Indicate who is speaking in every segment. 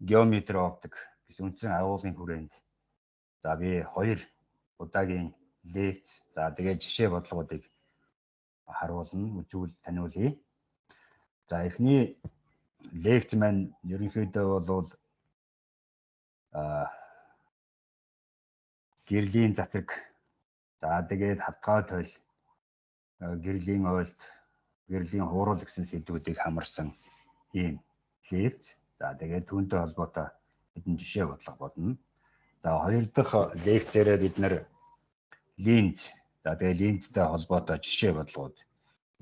Speaker 1: геометри оптик гэсэн үндсэн агуулгын хүрээнд за би 2 удаагийн лекц за тэгээд жишээ бодлогуудыг харуулна, таниулъя. За эхний лекц маань ерөнхийдөө бол гэрлийн цацаг за тэгээд хавтгай тойл, гэрлийн ойлт, гэрлийн хуурал гэсэн сэдвүүдийг хамарсан ийм лекц. За тэгээд түүнтэй холбоотой хэдэн жишээ бодлого бодно. За хоёр дахь лекцээрээ бид нэр линз за тэгээд линзтэй холбоотой жишээ бодлогууд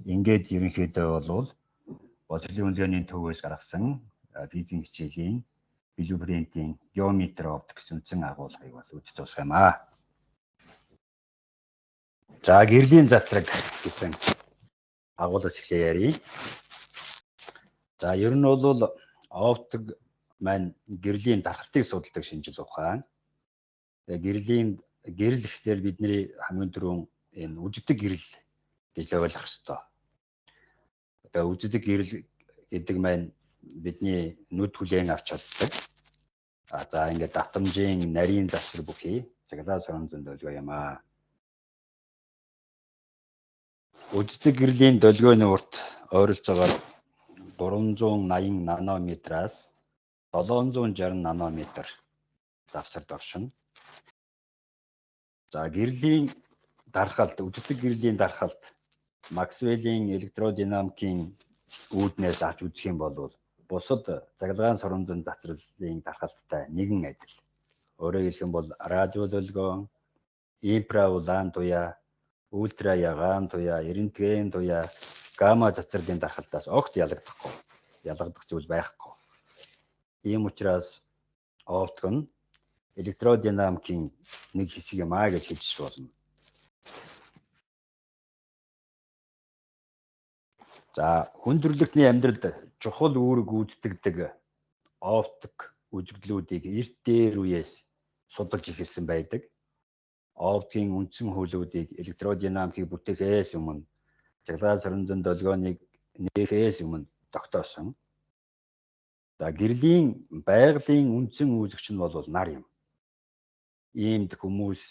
Speaker 1: ингээд ерөнхийдөө бол боловсролын үнэлгээний төвөөс гаргасан физикийн хичээлийн блюпринтийн геометри оптик гэсэн үндсэн агуулгыг бас үзэж болох юм аа. За гэрлийн цацраг гэсэн агуулгаас эхлэе ярий. За ер нь бол оптик маань гэрлийн дархалтыг судалдаг шинжил ухаан. Гэрлийн гэрэл гэхлээр бидний хамгийн түрүүн энэ үжигдэг гэрэл гэж ойлгох ёстой. Одоо үжигдэг гэрэл гэдэг маань бидний нүд хүлээн авч чаддаг. За ингээд давтамжийн нарийн засвар бүхий цаглаа сурам зөнд долгио юм аа. Үжигдэг гэрлийн долгионы урт ойролцоогоор 380 нанометраас 760 нанометр завсарт оршино. За гэрлийн дархалт, үжигдэг гэрлийн дархалт Максвеллийн электродинамикийн үүднээс авч үзэх юм бол бусад цахилгаан соромжон завсралын дархалттай нэгэн адил. Өөрөөр хэлэх юм бол радио долгион, инфраулан туяа, ультра ягаан туяа, рентген туяа, гамма завсралын дархалтаас огт ялгагдах зүйл байхгүй. Ийм учраас оптик нь электродинамикийн нэг хэсэг юм аа гэж хэлж болно. За хүн төрөлхтний амьдралд чухал үүрэг гүйцэтгэдэг оптик үзэгдлүүдийг эрт дээр үеэс судалж эхэлсэн байдаг. Оптикийн үндсэн хуулиудыг электродинамикийг бүтээхээс өмнө цахилгаан соромжон долгионыг нээхээс өмнө тогтоосон. За гэрлийн байгалийн үндсэн үүсгэгч нь бол нар юм. Иймд хүмүүс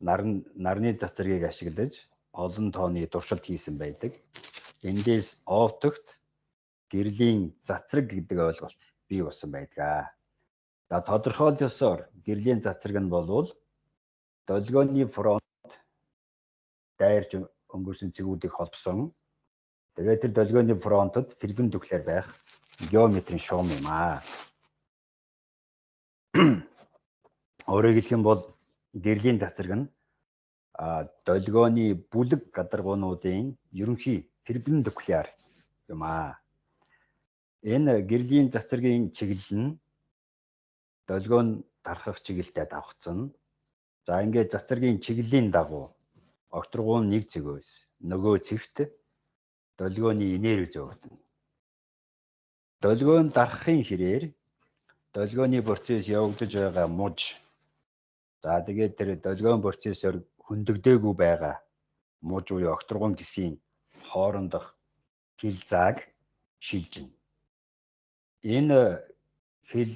Speaker 1: нарны цацрагийг ашиглаж олон тооны туршилт хийсэн байдаг. Эндээс оптикт гэрлийн цацраг гэдэг ойлголт бий болсон байдаг. За тодорхойлолсоор гэрлийн цацраг нь бол долгионы фронт дайрч өнгөрсөн цэгүүдийг холбосон. Тэгээд тэр долгионы фронтод перпендикуляр байх геометрийн шугам юм аа. Өөрөөр хэлэх юм бол гэрлийн цацраг нь долгионы бүлэг гадаргуунуудын ерөнхий перпендикуляр юм аа. Энэ гэрлийн цацрагийн чиглэл нь долгион тархах чиглэлтэй давхцсан. За ингээд цацрагийн чиглэлийн дагуу огторгуун нэг цэгөөс нөгөө цэгт долгионы энерги зөөгдөнө. Долгион дарахын хэрээр долгионы процесс явагдаж байгаа муж. За тэгээд тэр долгион процессор хөндөгдөөгүй байгаа муж буюу огторгуун гисийн хоорондох хил зааг шилжинэ. Энэ хил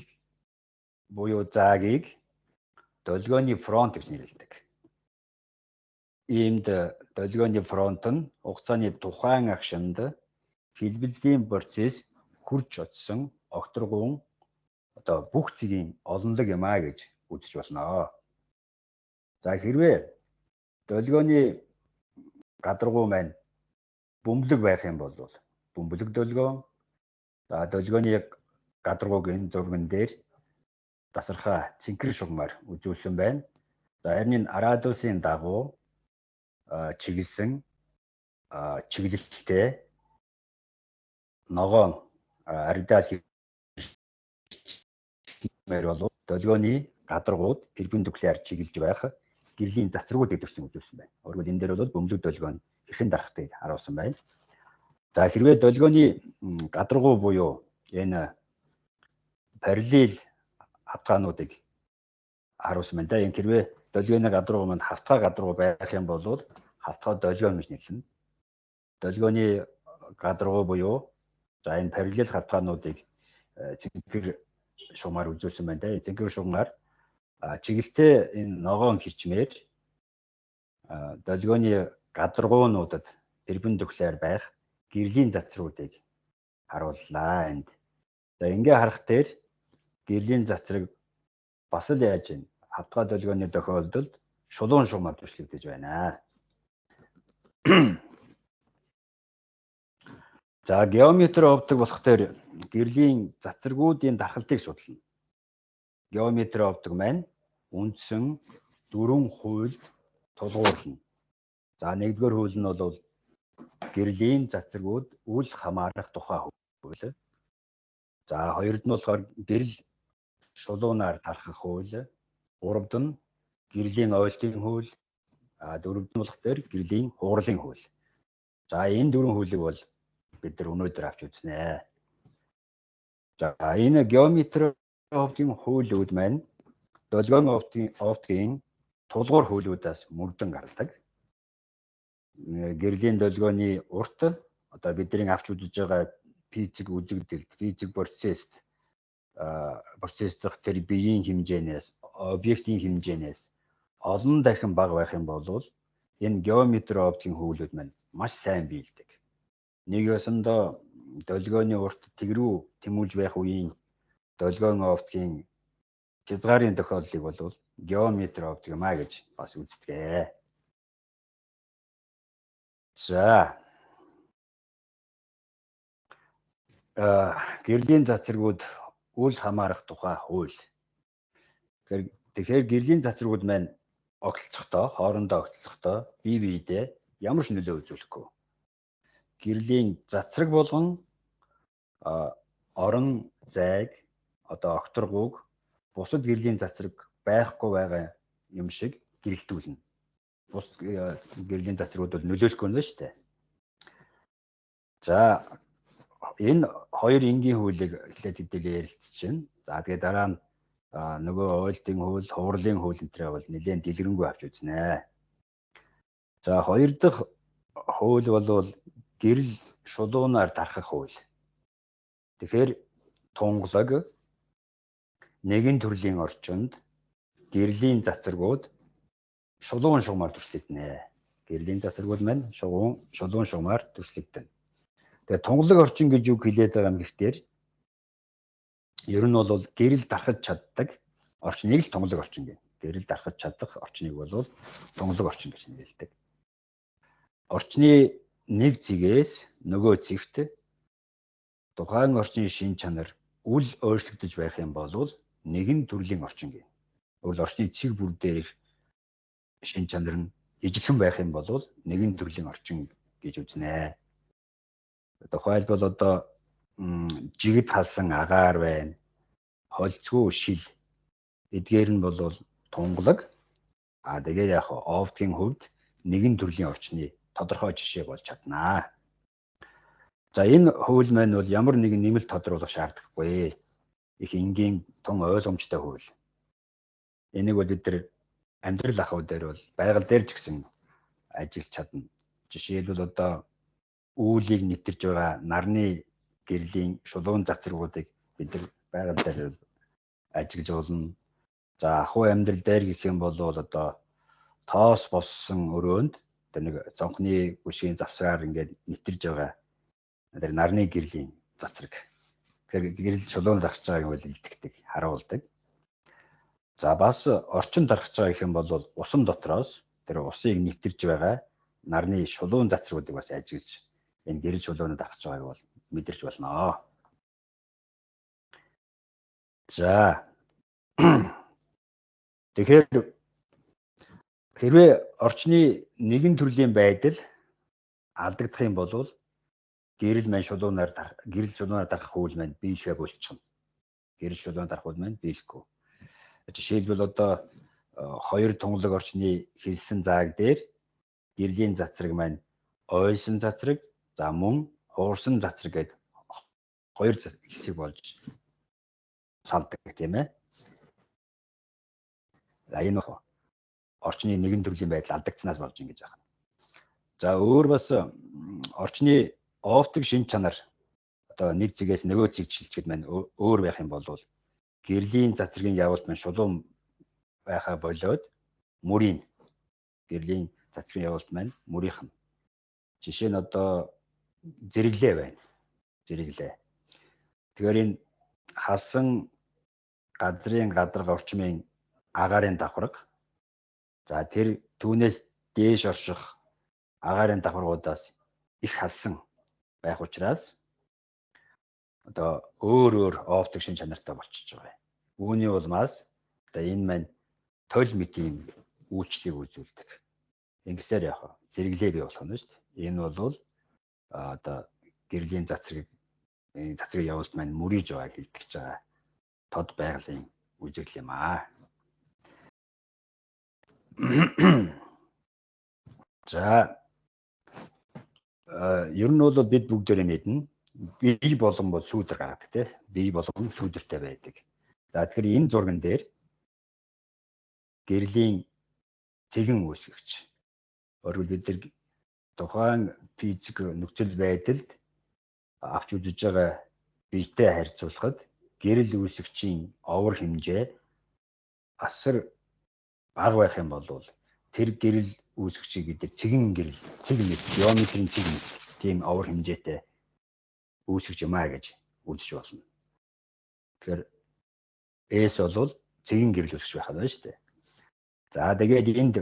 Speaker 1: буюу заагийг долгионы фронт гэж нэрлэдэг. Иймд долгионы фронт нь хугацааны тухайн агшинд хэлбэлзлийн процесс хурж очсон огторгуун одоо бүх цэгийн олонлог юм аа гэж үзэж болно. За хэрвээ долгионы гадаргуу маань бөмбөлөг байх юм бол бөмбөлөг долгион за долгионы гадаргуугийн зурган дээр тасархай цэнхэр шугамар үзүүлсэн байна. За харин радиусын дагуу чиглэсэн чиглэлтэй ногоон ардал мэр бол долгионы гадаргууд перпендикуляр чиглэж байх гэрлийн цацрагууд дэвтэрсэн үзүүлсэн байна. Өөрөөр энэ дээр бол бөмбөлөг долгион хэрхэн дарахтыг харуулсан байна. За хэрвээ долгионы гадаргуу буюу энэ параллел хавтгаануудыг харуулсан байна. Энэ хэрвээ долгионы гадаргуу манд хавтгай гадаргуу байх юм бол хавтгай долгион гэж нэрлэнэ. Долгионы гадаргуу буюу за энэ параллел хавтгаануудыг цэнхэр шугамаар үзүүлсэн байна те. Эцэг шугамаар чиглэлтэй энэ ногоон хэрчмээр долгионы гадаргуунуудад перпендикуляр байх гэрлийн цацруудыг харууллаа энд. За ингээ харах дээр гэрлийн цацраг бас л яаж вэ? Хавтгай долгионы тохиолдолд шулуун шугамаар түшигдэж байна. За геометри оптик болох дээр гэрлийн цацрагуудын дархалтыг судална. Геометри оптик маань үндсэн 4 хуульд тулгуурлана. За нэгдүгээр хууль нь бол гэрлийн цацрагууд үл хамаарах тухай хууль. За хоёрд нь болохоор гэрэл шулуунаар тархах хууль. Гуравд нь гэрлийн ойлтын хууль. Дөрөвд нь болох дээр гэрлийн хугарлын хууль. За энэ дөрвөн хуулийг бол бид нар өнөөдөр авч үзнэ. За энэ геометри оптикийн хуулиуд маань долгион оптикийн тулгуур хуулиудаас мөрдөн гардаг. Гэрлийн долгионы урт одоо бидний авч үзэж байгаа физик үзэгдэлд, физик процесс дэх тэр биеийн хэмжээнээс, объектийн хэмжээнээс олон дахин бага байх юм бол энэ геометри оптикийн хуулиуд маань маш сайн биелдэг. Нэг ёсондоо долгионы урт тэгрүү тэмүүлж байх үеийн долгион оптикийн хязгаарын тохиолдлыг бол геометри оптик маа гэж бас үздэг. За гэрлийн цацрагууд үл хамаарах тухай хууль. Тэгэхээр гэрлийн цацрагууд маань хоорондоо огтлцохдоо бие биедээ ямар ч нөлөө үзүүлэхгүй. Гэрлийн цацраг болгон орон зайг одоо огторгууг бусад гэрлийн цацраг байхгүй байгаа юм шиг гэрэлтүүлнэ. Бус гэрлийн цацрагууд бол нөлөөлөхгүй нэ шүү дээ. За энэ хоёр энгийн хуулийг эхлээд хэдүүлээ ярилцчихна. За тэгээ дараа нь нөгөө ойлтын хууль, хугарлын хууль энтрээ бол нэлээд дэлгэрэнгүй авч үзнэ. За хоёр дахь хууль бол гэрэл шулуунаар тархах хууль. Тэгэхээр тунгалаг нэгэн төрлийн орчинд гэрлийн цацрагууд шулуун шугамаар түслэгдэнэ. Гэрлийн цацрагууд маань шулуун шугамаар түслэгдэнэ. Тэгээ тунгалаг орчин гэж үг хэлээд байгаа юм гэхтэр ер нь бол гэрэл дарахж чаддаг орчныг л тунгалаг орчин гэнэ. Гэрэл дарахж чадах орчныг бол тунгалаг орчин гэж нэрлэдэг. Орчны нэг зэгээс нөгөө зэгт тухайн орчны шин чанар үл өөрчлөгдөж байх юм бол нэгэн төрлийн орчин гэнэ. Тэгвэл орчны цэг бүр дээр шин чанар нь ижилхэн байх юм бол нэгэн төрлийн орчин гэж үзнэ. Тухайлбал одоо жигд халсан агаар байна. Холцгүй шил. Эдгээр нь бол тунгалаг. Тэгээд яг оптикийн хувьд нэгэн төрлийн орчны тодорхой жишээ болж чаднаа. За энэ хууль маань бол ямар нэгэн нэмэлт тодруулах шаардлагагүй. Их энгийн тун ойлгомжтой хууль. Энийг бол бид нар амьдрал ахуй дээр бол байгаль дээр ч гэсэн ажиллаж чадна. Жишээлбэл одоо үүлийг нэвтэрж байгаа нарны гэрлийн шулуун цацрагуудыг бид нар байгаль дээр ажиглаж болно. За ахуй амьдрал дээр гэх юм бол одоо тоос боссон өрөөнд тэр нэг цонхны гүшгийн завсраар ингээд нэвтэрж байгаа тэр нарны гэрлийн цацраг. Тэгэхээр гэрэл шулуун зархаж байгааг бол илтгэдэг, харуулдаг. За бас орчин дарахж байгаа гэх юм бол усан дотроос тэр усыг нэвтэрж байгаа нарны шулуун цацрагуудыг бас ажиглаж энэ гэрэл шулуунууд авч байгааг бол мэдэрч болно. За тэгэхээр хэрвээ орчны нэгэн төрлийн байдал алдагдах юм бол гэрэл шулуунаар дарах хууль маань биелэхээ болчихно. Гэрэл шулуунаар дарах хууль маань биелэхгүй. Жишээлбэл одоо хоёр тунгалаг орчны хэлсэн зааг дээр гэрлийн цацраг маань ойсон цацраг, за мөн хуурсан цацраг гэдэг хоёр хэсэг болж салдаг тийм ээ. Энэ орчны нэгэн төрлийн байдал алдагдсанаас болж ингэж байна. За өөр бас орчны оптик шин чанар одоо нэг зэгээс нөгөө зэг шилжихэд маань өөр байх юм бол гэрлийн цацрагийн явуулт маань шулуун байхаа болоод мөрийн гэрлийн цацрагийн явуулт маань мөрийнх нь. Жишээ нь одоо зэрэглээ байна. Зэрэглээ. Тэгэхээр энэ халсан газрын гадарга орчмын агаарын давхарга. За тэр түүнээс дээш орших агаарын давхаргуудаас их халсан байх учраас одоо өөр оптик шин чанартай болчихж байгаа. Үүний улмаас одоо энэ маань тол мэдийн үйлчлэлийг үзүүлдэг. Ингэсээр яг зэрэглээ бий болох нь шүү дээ. Энэ бол одоо гэрлийн цацраг явуулт маань мөрийж байгааг хэлтгэж байгаа тод байгалийн үзэгдэл юм аа. За ер нь бол бид бүгдээрээ мэднэ. Бие болгон бол сүүдэр гаргадаг тийм. Бие болгон сүүдэртэй байдаг. За тэгэхээр энэ зурган дээр гэрлийн цэгэн үүсгэгч. Өөрөөр бид нар тухайн физик нөхцөл байдалд авч үзэж байгаа биетэй харьцуулахад гэрэл үүсгэгчийн овор хэмжээ асар бага байх юм бол тэр гэрэл үүсгэгчийг бид цэгэн гэрэл, цэг мэт, геометрийн цэг мэт тийм овор хэмжээтэй үүсгэж юмаа гэж үзэж болно. Тэгэхээр S бол цэгэн гэрэл үүсгэж байх нь шүү дээ. За тэгээд энд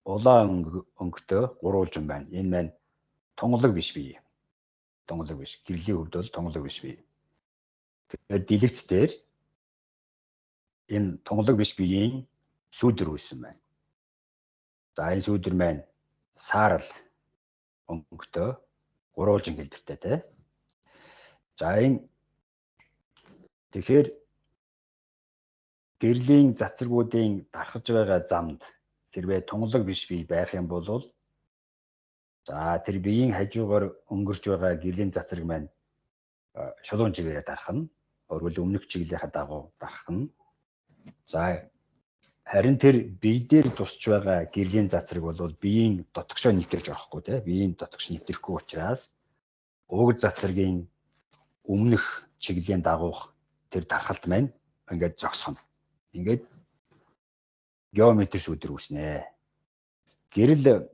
Speaker 1: улаан өнгөтэй гурвуулжин байна. Энэ маань тунгалаг биш бие. Тунгалаг биш. Гэрлийн хувьд бол тунгалаг биш бие. Тэгэхээр дэлгэц дээр энэ тунгалаг биш биеийн сүүдэр үүссэн байна. За энэ сүүдэр маань саарал өнгөтэй гурвуулжин хэлбэртэй тий. За энэ тэгэхээр гэрлийн цацрагуудын дарахж байгаа замд хэрвээ тунгалаг биш бие байх юм бол за тэр биеийн хажуугаар өнгөрч байгаа гэрлийн цацраг маань шулуун чигээр дарах нь, өөрөөр өмнөх чиглэлийнхаа дагуу дарах нь. За харин тэр бие дээр тусч байгаа гэрлийн цацраг бол биеийн дотгошоо нэвтэрч орохгүй тий. Биеийн дотгош нэвтрэхгүй учраас уг цацрагийн өмнөх чиглэлийн дагуух тэр дархалт маань ингээд зогсоно. Ингээд геометри шүүдэр үүснэ. Гэрэл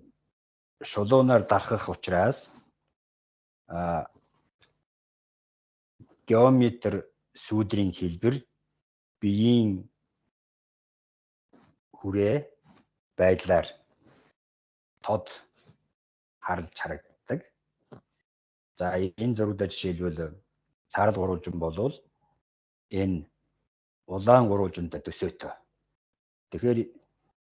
Speaker 1: шулуунаар дарахх учраас геометр сүүдрийн хэлбэр биеийн хүрээ байдлаар тод харж харагддаг. За энэ зургуудад жишээлбэл саарал гурвуулжин болвол энэ улаан гурвуулжинтай төсөөтэй. Тэгэхээр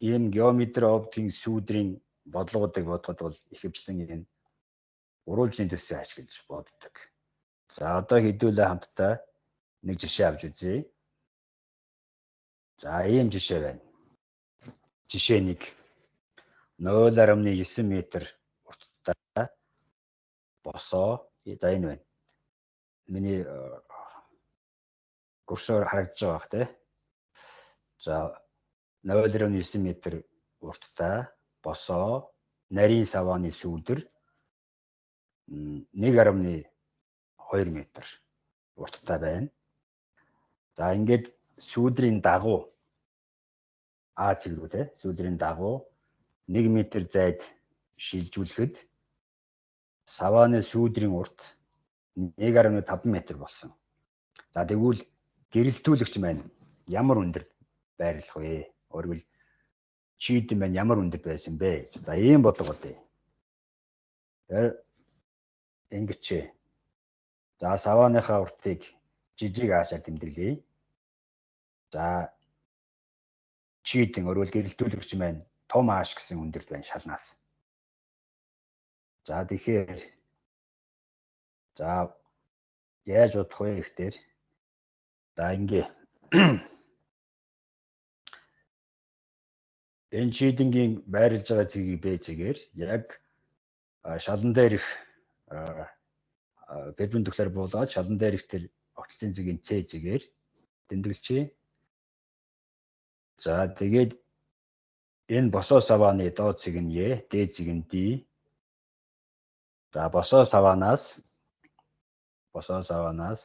Speaker 1: ийм геометри оптикийн сүүдрийн бодлогуудыг бодоход бол ихэвчлэн энэ гурвуулжны төсөө ашиглаж боддог. За одоо хэдүүлээ хамтдаа нэг жишээ авч үзье. За ийм жишээ байна. Жишээ 1. 0.9 м урттай босоо за энэ байна. Миний курсор харагдаж байгаа бах тий. За 0.9 м урттай босоо нарийн савааны сүүдэр 1.2 м урттай байна. За ингээд сүүдрийн дагуу А цэг рүү тий сүүдрийн дагуу 1 м зайд шилжүүлэхэд савааны сүүдрийн урт 1.5 м болсон. За тэгвэл гэрэлтүүлэгч маань ямар өндөр байрлах вэ? Өөрөөр чийдэн маань ямар өндөр байсан бэ? За ийм бодлого бодъё. Тэр ингэчээ. За савааныхаа уртыг жижиг аашаар тэмдэглэе. За чийдэн өөрөөр гэрэлтүүлэгч маань том ааш гэсэн өндөрт байна шалнаас. За тэгэхээр за яаж бодох вэ гэхээр за ингээ энэ чийдэнгийн байрлаж байгаа цэгийг Б цэгээр яг шалан дээрх перпендикуляр буулгаад шалан дээрх тэр огтлын цэгийн С цэгээр тэмдэглэжээ. За тэгээд энэ босоо савааны доод цэг нь Е, дээд цэг нь D. За босоо саваанаас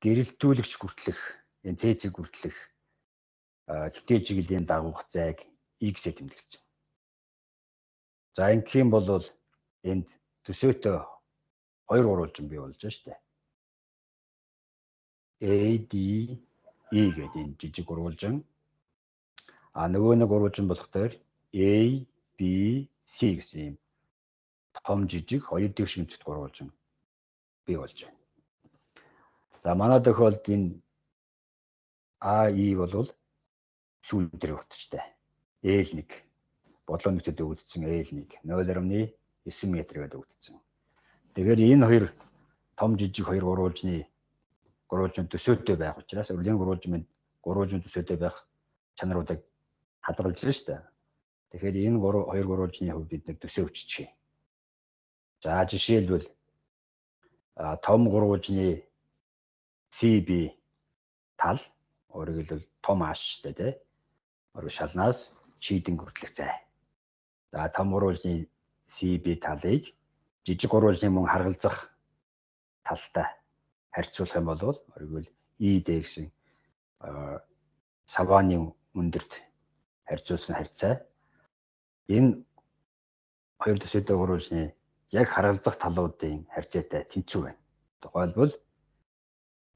Speaker 1: гэрэлтүүлэгч хүртэлх энэ цэцэг хүртэлх хэвтэй чиглэлийн дагуух зайг X-ээр тэмдэглэж байна. За ингэх юм бол энд төсөөтэй 2 гурвалжин бий болж байна шүү дээ. A, D, E гэдэг энэ жижиг гурвалжин. Нөгөө нэг гурвалжин болохоор A, B, C гэсэн юм том жижиг хоёр дэвшинжит гурвалжин бий болж байна. За манай тохиолдолд энэ A, E бол сүүл дээр утгатай. L1 бодлоо нөхцөд өгөгдсөн L1 0.9 м гэдэг өгөгдсөн. Тэгэхээр энэ хоёр том жижиг хоёр гурвалжин төсөөтэй байх учраас өрлийн гурвалжин төсөөтэй байх чанаруудыг хадгалж байна шүү дээ. Тэгэхээр энэ хоёр гурвалжны хувьд бид төсөө өччихье. За жишээлбэл том гурвалжны CB тал өөрөөр хэлбэл том ааштай тий. Өөрөөр шалнаас шийдэн хүртэлх зай. За том гурвалжны CB талыг жижиг гурвалжны мөн харгалзах талтай харьцуулах юм бол өөрөөр хэлбэл ED гэсэн савааны өндөрт харьцуулсан харьцаа энэ хоёр төсөөтэй гурвалжны яг харгалзах талуудын харьцаатай тэнцүү байна. Тухайлбал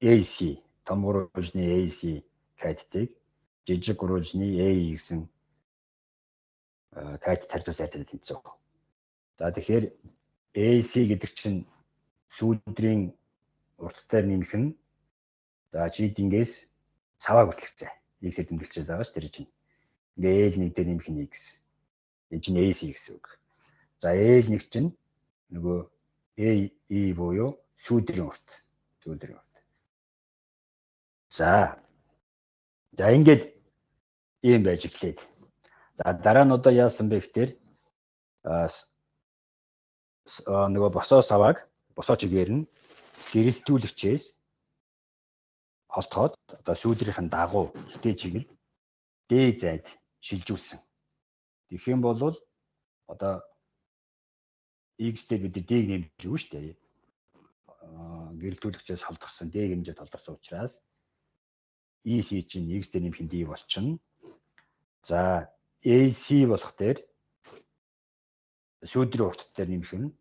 Speaker 1: AC том гурвалжны AC катетыг жижиг гурвалжны AE гэсэн катет харьцуулсан харьцаатай тэнцүү. За тэгэхээр AC гэдэг чинь сүүдрийн урттай нэмэх нь за шийдингээс саваа хүртэлх зай. X-ээр тэмдэглэж байгаа ш тэр чинь. Ингээ L1 дээр нэмэх нь X. Энэ чинь AC гэсэн үг. За L1 чинь нөгөө AE буюу сүүдрийн урт. За ингээд ийм байж эхлээд. За дараа нь одоо яасан бэ гэхээр нөгөө босоо савааг босоо чигээр нь гэрэлтүүлэгчээс холтоход одоо сүүдрийнхэн дагуу хэвтэй чиглэл D зайд шилжүүлсэн. Тэгэх юм бол одоо X дээр бид D-г нэмж өгнө шүү дээ. Гэрэлтүүлэгчээс холдсон D хэмжээд холдсон учраас EC чинь X дээр нэмэх нь D болчихно. За AC болох дээр сүүдрийн урт дээр нэмэх нь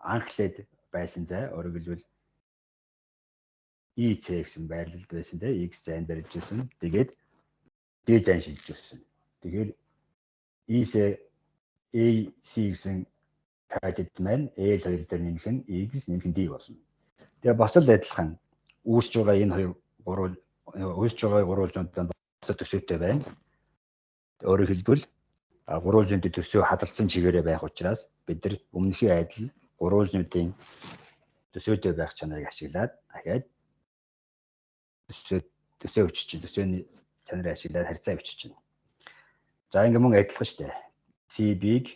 Speaker 1: анхлээд байсан зай өөрөөр хэлбэл EC гэсэн байрлалд байсан те X зайд барьжсэн. Тэгээд D зайн шилжүүлсэн. Тэгэхээр AC гэсэн катет маань L2 дээр нэмэх нь X нэмэх нь D болно. Тэгээ бас л адилхан үүсэж байгаа энэ хоёр гурвалжууд төсөөтэй байна. Өөрөөр хэлбэл гурвалжууд төсөө хадгалсан чигээрээ байх учраас бид нар өмнөхийн адил гурвалжуудын төсөөтэй байх чанарыг ашиглаад дахиад төсөө өччих. Төсөөний чанарыг ашиглаад харьцаа өччих чинь. За ингээ мөн адилхан шүү дээ. CB-г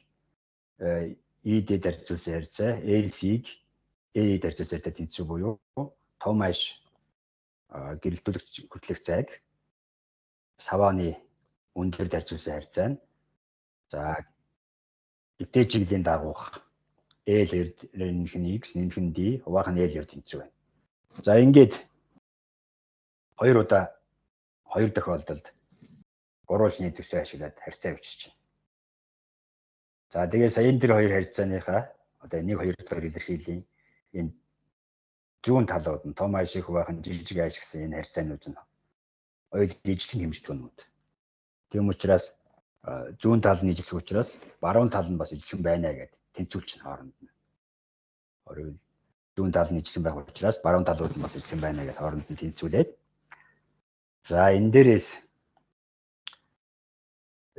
Speaker 1: ED-д харьцуулсан харьцаа, AC-г AE-д харьцуулсан харьцаа тэнцүү буюу том ааш гэрэлтүүлэгч хүртэлх зайг савааны өндөр харьцуулсан харьцаа нь за хэвтэй чиглэлийн дагуух L2 нэмэх нь X нэмэх нь D хуваах нь L2 тэнцүү байна. За ингээд хоёр тохиолдолд гурвалжны төсөө ашиглаад харьцаа өччих. За тэгээ саяын тэр хоёр харьцааныхаа одоо 1-2 дахь илэрхийллийн энэ зүүн талууд нь том ааш их хуваах нь жижиг ааш гэсэн энэ харьцаанууд нь ойл ижлэн хэмжтгүүнүүд. Тийм учраас зүүн тал нь ижлэх учраас баруун тал нь бас ижлэн байна гэдэг тэнцүүлж хооронд нь. Өөрөөр зүүн тал нь ижлэн байх учраас баруун талууд нь бас ижлэн байна гэдэг хооронд нь тэнцүүлээд за энэ дээрээс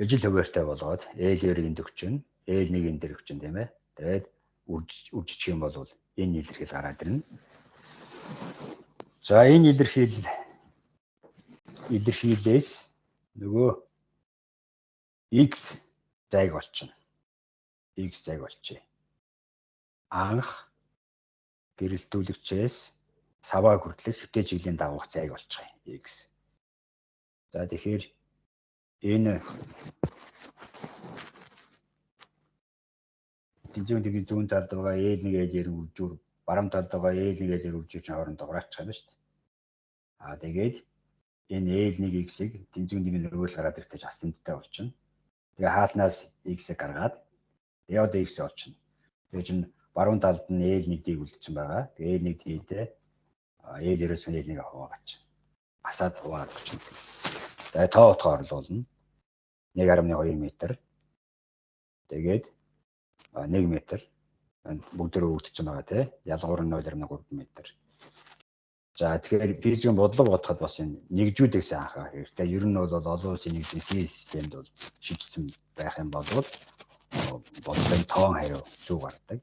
Speaker 1: ижил хуваартай болгоод L2-ийн төгчөн L1-ийн дээр өгчөн тийм ээ. Тэгээд үржих юм бол энэ илэрхийл гараад ирнэ. За энэ илэрхийлээс нөгөө X зайг олчихно. X зайг олчээ. Анх гэрэлтүүлэгчээс саваа хүртэлх хэвтэй чиглэлийн дагуух зайг олчих юм. X. За тэгэхээр энэ тэнцвэрийн зүүн талд байгаа L1 L2 үржүүр баруун талд байгаа L1 L2 үржүүр хооронд дуурайчих юм шүү дээ. Тэгээд энэ L1X-ийг тэнцвэн нэг нөгөөл гараад ирэхдээ астенттай болчихно. Тэгээ хаалнаас X-ийг гаргаад тэгээ одоо X олчихно. Тэгээ чинь баруун талд нь L1-ийг үлдсэн байгаа. Тэгээ L1-тэй L9-өөс L1-ийг хаваагач. Асаад хуваагаад болчихно. Тэгээ тоо утгаа орлуулна. 1.2 м. Тэгээд 1 м. Бүгдөө өгдсөн байгаа тий. Ялгуур нь 0.3 м. За тэгэхээр физикийн бодлого бодоход бас энэ нэгжүүдээс анхаарах хэрэгтэй. Ер нь бол олон улсын нэгжийн системд бол шийдсэн байх юм бол бодлогын тоон хариу зүг гардаг.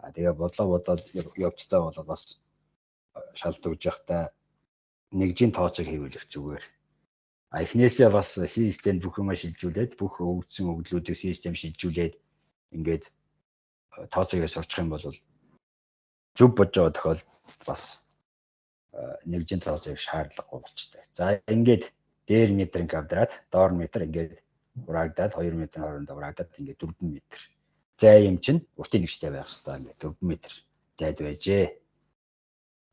Speaker 1: Тэгээ бодлого бодоод явцдаа бол бас шалдагж явахдаа нэгжийн тооцоог хийвүүлэх зүгээр. Эхнээсээ бас системд бүх юм шилжүүлээд бүх өгдсөн өгдлүүдийг систем шилжүүлээд ингээд тооцоогоо сурчих юм бол зөв бодож байгаа тохиолдолд бас нэгжийн тооцоог шаардлагагүй болчтой. За ингээд дээр метрийн квадрат, доор метр ингээд урагдаад 2 метрийн хооронд урагдаад ингээд 4 м. Зай юм чинь уртын нэгжтэй байх хэрэгтэй ингээд 4 м зайд байжээ.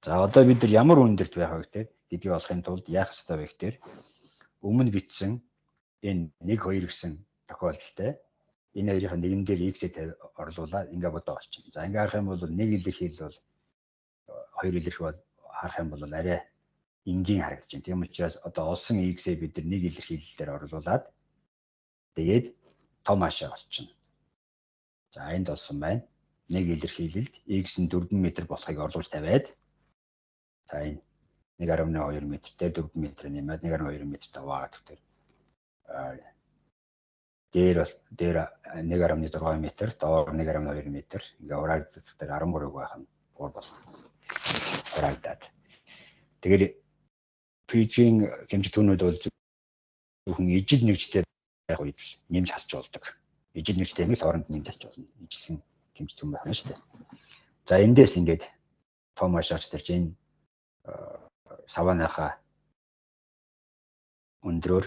Speaker 1: За одоо бид нар ямар үндэрт байх вэ гэдгийг олохын тулд яах ёстой вэ гэхээр өмнө бичсэн энэ 1 2 гэсэн тохиолдолтой энэ хоёрын нэгэн дээр x-ийг орлуулаад ингээд бодоо олчихно. За ингээд харах юм бол нэг илэрхийл бол хоёр илэрхийл бол харах юм бол арай энгийн харагдаж байна. Тийм учраас одоо олсон x-ийг бид нар нэг илэрхийлэлээр орлуулад тэгээд том хашаа олчихно. За энд олсон байна. Нэг илэрхийлэлд x нь 4 м болохыг орлуулж тавиад за энэ 1.2 м-тэй 4 м нэмээд 1.2 м-тэй хаваагаад өгтөр. Дээр бас дээр 1.6 м, доор 1.2 м ингээ урагддаг дээр 13 байх нь гур болно. Урагдаад. Тэгэхээр физикийн хэмжээ түүнүүд бол зөвхөн ижил нэгжтэй байх үед нэмж хасч болдог. Ижил нэгжтэй юмс хооронд нэмж хасч болно. Ижилхэн хэмжээ түн байна шүү дээ. За эндээс ингээд том хашаач дээр чинь савааныхаа өндрөөр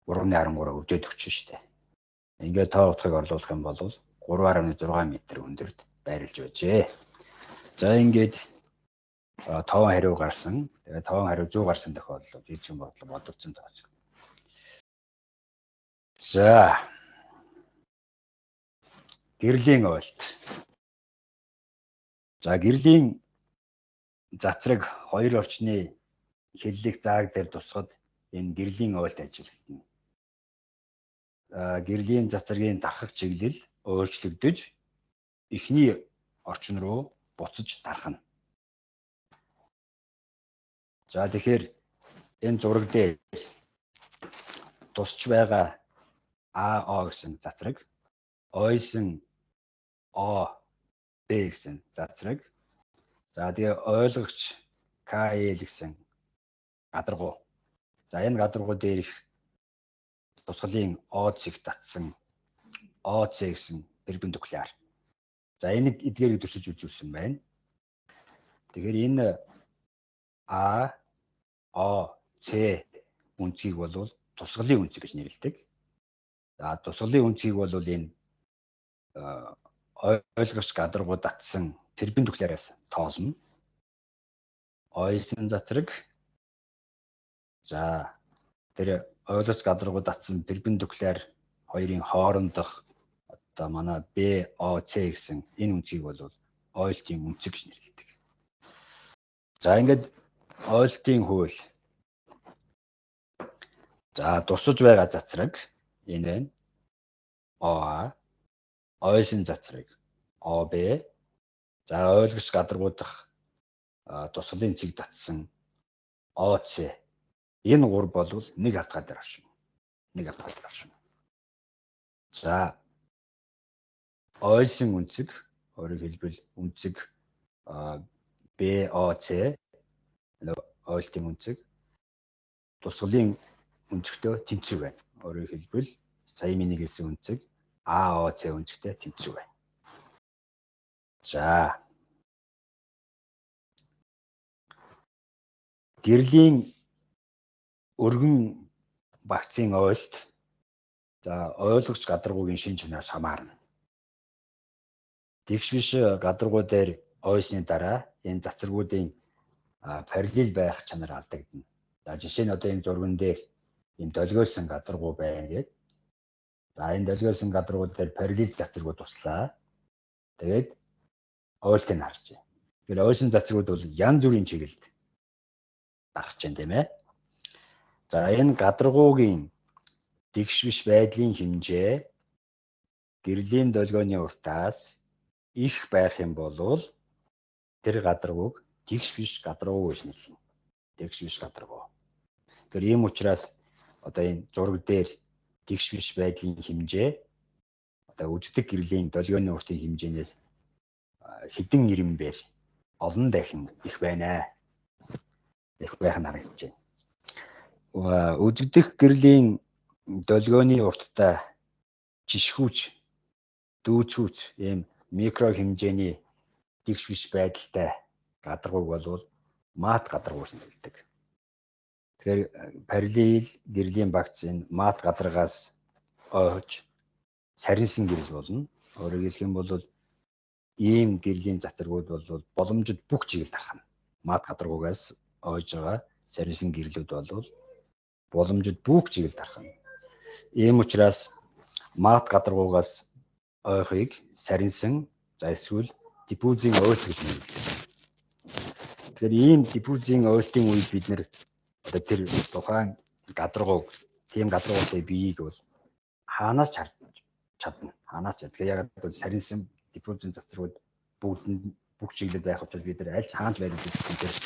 Speaker 1: 3.13 өвдөд өгч шүү дээ. Ингээд тоо утгыг орлуулах юм бол 3.6 м өндөрт байрлаж байжээ. За ингээд тоон хариу гарсан. Тэгээ тоон хариу 100 гарсан тохиолдолд физикийн бодлого бодогдсон тооцоо. За гэрлийн ойлт. За гэрлийн цацраг хоёр орчны хэллэг зааг дээр тусахад энэ гэрлийн ойлт ажиллагдана. Гэрлийн цацрагийн дарахх чиглэл өөрчлөгдөж эхний орчин руу буцаж дарахна. За тэгэхээр энэ зураг дээр тусч байгаа АО гэсэн цацраг, ойлсон ОБ гэсэн цацраг. За тэгээ ойлгогч КЛ гэсэн гадаргуу. За энэ гадаргуу дээр их тусгалын ОЦ-ийг татсан ОЦ гэсэн перпендикуляр. За энийг эдгээрийг төсөж үзүүлсэн байна. Тэгэхээр энэ А О С үнцгийг бол тусгалын үнцэг гэж нэрлэдэг. За тусгалын үнцгийг бол энэ ойлгогч гадаргуу татсан перпендикуляраас тоолно. Ойлсон цацраг. За тэр ойлгогч гадаргуу татсан перпендикуляр хоёрын хоорондох одоо манай БОЦ гэсэн энэ үнцгийг бол ойлтын үнцэг гэж нэрлэдэг. За ингээд ойлтын хууль. За тусаж байгаа цацраг энэ байна. ОА, ойлсон цацраг ОБ. За ойлгогч гадаргуудах тусгалын цэг татсан ОЦ. Энэ гур бол нэг хавтгай дээр оршино. Нэг хавтгай дээр оршино. За ойлсон үнцэг, өөрөөр хэлбэл үнцэг БОЦ ойлтын үнцэг тусгалын үнцэгтэй тэнцүү байна. Өөрөөр хэлбэл сая миний хэлсэн үнцэг АОЦ үнцэгтэй тэнцүү байна. За гэрлийн өргөн багцын ойлт. За ойлгогч гадаргуугийн шин чанараас хамаарна. Тэгш биш гадаргуу дээр ойсны дараа энэ цацрагуудын параллел байх чанар алдагдана. За жишээ нь одоо энэ зурган дээр ийм долгиосон гадаргуу байна гэдэг. За энэ долгиосон гадаргууд дээр параллел цацрагууд туслаа. Тэгээд ойлтыг нь харж байна. Тэгэхээр ойсон цацрагууд бол янз бүрийн чиглэлд дарахж байна тийм ээ. За энэ гадаргуугийн тэгш биш байдлын хэмжээ гэрлийн долгионы уртаас их байх юм бол тэр гадаргууг тэгш биш гадаргуу гэж нэрлэнэ. Тэгш биш гадаргуу. Тэгэхээр ийм учраас одоо энэ зураг дээр тэгш биш байдлын хэмжээ одоо үздэг гэрлийн долгионы уртын хэмжээнээс хэдэн ирэмбээр олон дахин их байна. Их байх нь харагдаж байна. Үзэгдэх гэрлийн долгионы урттай жишгүүч, дүүцүүц ийм микро хэмжээний тэгш биш байдалтай гадаргууг болвол мат гадаргуу гэж нэрлэдэг. Тэгэхээр параллел гэрлийн багц энэ мат гадаргаас ойж сарнсан гэрэл болно. Өөрөөр хэлэх юм бол ийм гэрлийн цацрагууд бол боломжит бүх чиглэлд тархана. Мат гадаргуугаас ойж байгаа сарнсан гэрлүүд бол боломжит бүх чиглэлд тархана. Ийм учраас мат гадаргуугаас ойхыг сарнсан за эсвэл диффузийн ойлт гэж нэрлэдэг. Тэгэхээр ийм диффузийн ойлтын үед бид нэр одоо тэр тухайн гадаргууг тийм гадаргуутай биеийг бол хаанаас харж чадна. Хаанаас ч тэгэхээр яг бол сарнсан диффузийн цацрагууд бүх чиглэлд байх учраас бид нар аль хаанч байдаг гэхээр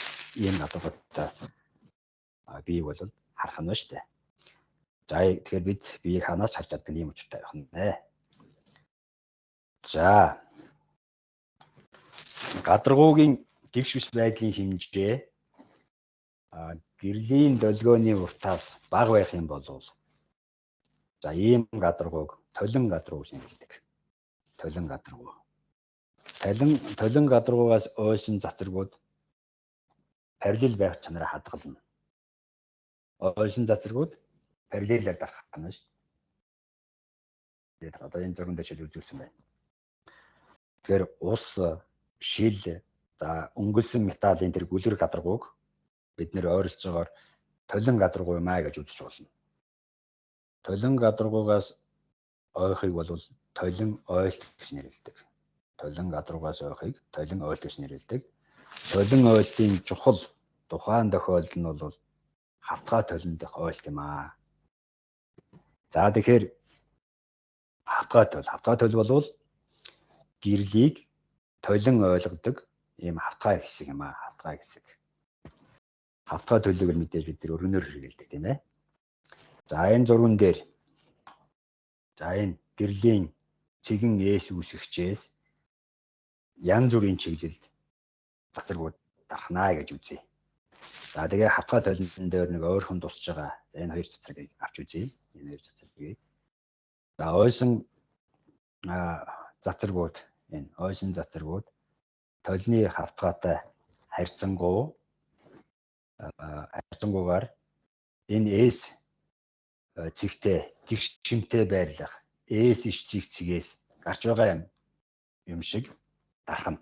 Speaker 1: ийм гадаргуутай биеийг бол харах нь ба штэ. За тэгэхээр бид биеийг хаанаас харж чаддаг юм учиртай байх нь нэ. За гадаргуугийн тэгш биш байдлын хэмжээ гэрлийн долгионы уртаас бага байх юм бол за ийм гадаргууг толин гадаргуу гэж нэрлэдэг. Толин гадаргуу. Толин гадаргуугаас ойсон цацрагууд параллел байх чанараа хадгална. Ойсон цацрагууд параллелээр дарахна шүү дээ. Тэгээд одоо энэ зурган дээр шил үзүүлсэн байна. Тэгэхээр ус, шил, за өнгөлсөн металлын тэр гүлэр гадаргууг бид нэр ойролцоогоор толин гадаргуу юм аа гэж үзэж болно. Толин гадаргуугаас ойхыг бол толин ойлт гэж нэрлэдэг. Толин гадаргуугаас ойхыг толин ойлт гэж нэрлэдэг. Толин ойлтын чухал тухайн тохиолдол нь бол хавтгай толин дэх ойлт юм аа. За тэгэхээр хавтгай тол бол гэрлийг толин ойлгодог ийм хавтгай хэсэг юм аа. Хавтгай хэсэг. Хавтгай төлөг нь мэдээж бид нар өргөнөөр хэрэгэлдэг тийм ээ. За энэ зурган дээр за энэ гэрлийн цэгэн ээс үүсгчээс янз бүрийн чиглэлд цацрагууд дарахнаа гэж үзье. За тэгээ хавтгай толин дээр нэг ойрхон тусч байгаа энэ хоёр цацрагийг авч үзье. Энэ хоёр цацрагийг. За ойсон цацрагууд энэ ойсон цацрагууд толны хавтгайтай харьцангуйгаар энэ ээс цэгтэй тэгш шимтэй байрлах ээс иш цэгээс гарч байгаа юм шиг дарахна.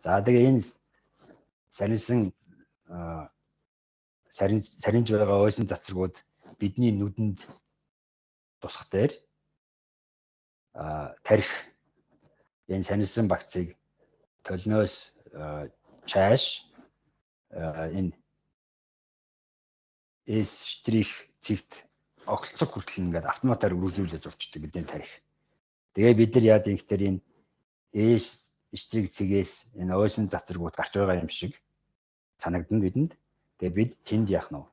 Speaker 1: За тэгээ энэ сарниж байгаа ойсон цацрагууд бидний нүдэнд тусах дээр тарих энэ сарнижсан багцыг толноос чааш энэ S штрих цэгт огтлцог хүртэл ингээд автоматар үргэлжлүүлээд зурчдаг бидний тарих. Тэгээ бид нар яад ингэхээр энэ S штрих цэгээс энэ ойсон цацрагууд гарч байгаа юм шиг санагдана бидэнд. Тэгээ бид тэнд яах нь вэ?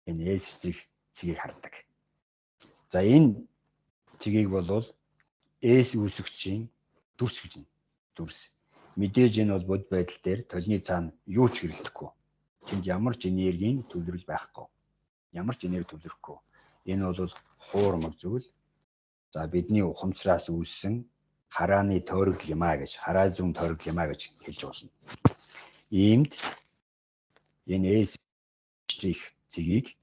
Speaker 1: Энэ S штрих цэгийг хардаг. За энэ цэгийг болвол S үүсгчийн дүрс гэж байна. Дүрс. Мэдээж энэ бол бод байдал дээр толны цаана юу ч хэрэлдэхгүй. Тэнд ямар ч энергийн төвлөрөл байхгүй. Ямар ч энерги төвлөрөхгүй. Энэ бол хуурмаг зүйл. За бидний ухамсараас үүссэн харааны тойрогдол юм аа гэж, хараа зүүн тойрогдол юм аа гэж хэлж болно. Иймд энэ S штрих цэгийг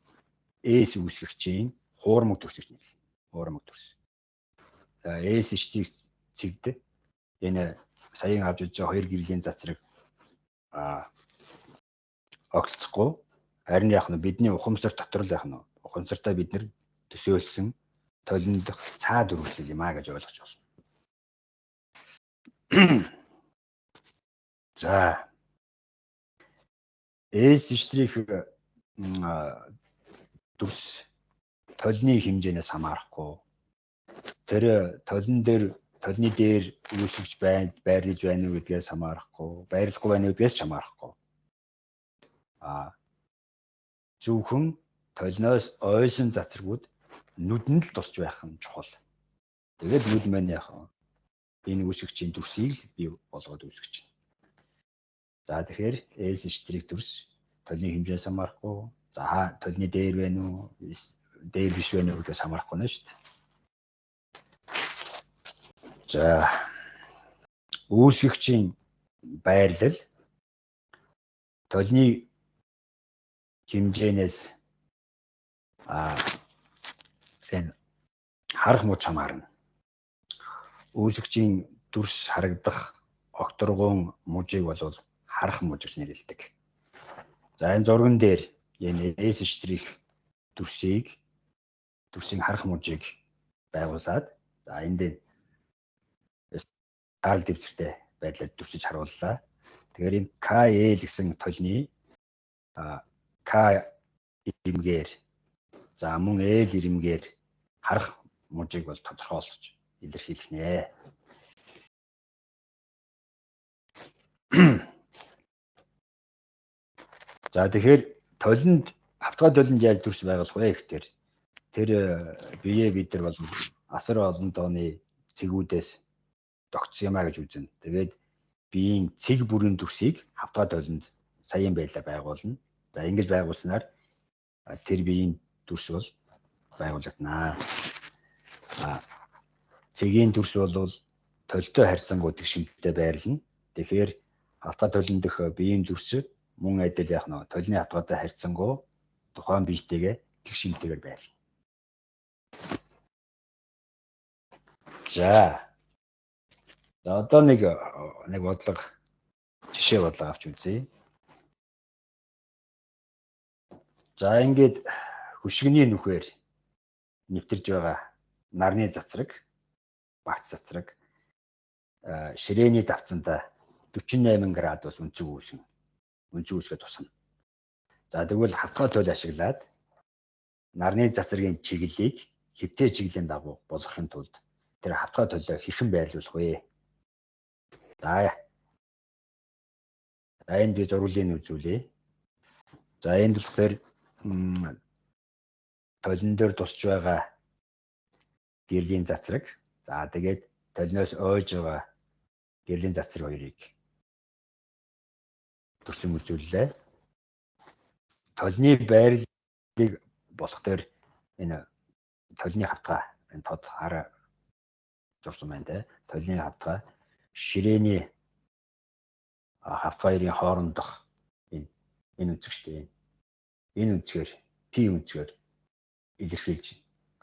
Speaker 1: S үүсгэгчийн хуурмаг дүрс гэж нэрлэнэ. Хуурмаг дүрс. За S штрих цэгд энэ саяхан авч үзэж байгаа хоёр гэрлийн цацраг огтлцохгүй. Харин яг нь бидний ухамсар дотор л яг нь ухамсартаа бид нэр төсөөлсөн толиндох цаад үргэлжлэл юм а гэж ойлгож байна. За. S-штрих дүрс толны хэмжээнээс хамаарахгүй. Тэр толны дээр үүсгэж байрлаж байна уу гэдгээс хамаарахгүй, байрлахгүй байна уу гэдгээс ч хамаарахгүй. Зөвхөн толноос ойсон цацрагууд нүдэнд л тусч байх нь чухал. Тэгээд нүд маань яг энэ үүсгэгчийн дүрсийг бий болгоод үүсгэж байна. За тэгэхээр S-штрих дүрс толны хэмжээс хамаарахгүй. За толны дээр байна уу, дээр биш байна уу гэдгээс хамаарахгүй нэ шүү дээ. За үүсгэгчийн байрлал толны хэмжээнээс энэ харах мууч хамаарна. Үүсгэгчийн дүрс харагдах огторгон мужийг бол харах муж гэж нэрлэдэг. За энэ зурган дээр энэ S-штрих дүрсийн харах мужийг байгуулад за энд таарал дэвсгэртэй байдлаар дүрсэж харууллаа. Тэгэхээр энэ KL гэсэн толны K ирэмгээр за мөн L ирэмгээр харах мужийг бол тодорхойлж илэрхийлэх нэ. За тэгэхээр толинд хавтгай толинд яаж дүрс байгуулах вэ гэхээр тэр бие бид нар бол асар олон тооны цэгүүдээс тогтсон юмаа гэж үзнэ. Тэгээд биеийн цэг бүрийн дүрсийг хавтгай толинд саяын байдлаар байгуулна. За ингэж байгуулснаар тэр биеийн дүрс бол байгуулагдана. Цэгийн дүрс бол толтой харьцангуй тэгшинтэй байрлана. Тэгэхээр хавтгай толинд дэх биеийн дүрс мөн адил яг нь толны хавтгайтай харьцангуй тухайн биетэйгээ тэгшинтэйгээр байрлана. За одоо нэг бодлого жишээ бодлого авч үзье. За ингээд хөшгөний нүхээр нэвтэрж байгаа нарны цацраг, багц цацраг ширээний давцанда 48 градус өнцөг үүсгээд тусна. За тэгвэл хавтгай тойл ашиглаад нарны цацрагийн чиглэлийг хэвтэй чиглийн дагуу болгохын тулд тэр хавтгай тойлоо хэрхэн байрлуулах вэ? За энд би зургуулыг үзүүлье. За энд болохоор толин дээр тусч байгаа гэрлийн цацраг. За тэгээд толиноос ойж байгаа гэрлийн цацраг хоёрыг төрсөн үзүүллээ. Толны байрлалыг болох дээр энэ толны хавтгай энэ тод хараа зурсан байна те. Толны хавтгай ширээний хавтгайрын хоорондох энэ үнцэг шүү дээ. Энэ үнцгээр P үнцгээр илэрхийлж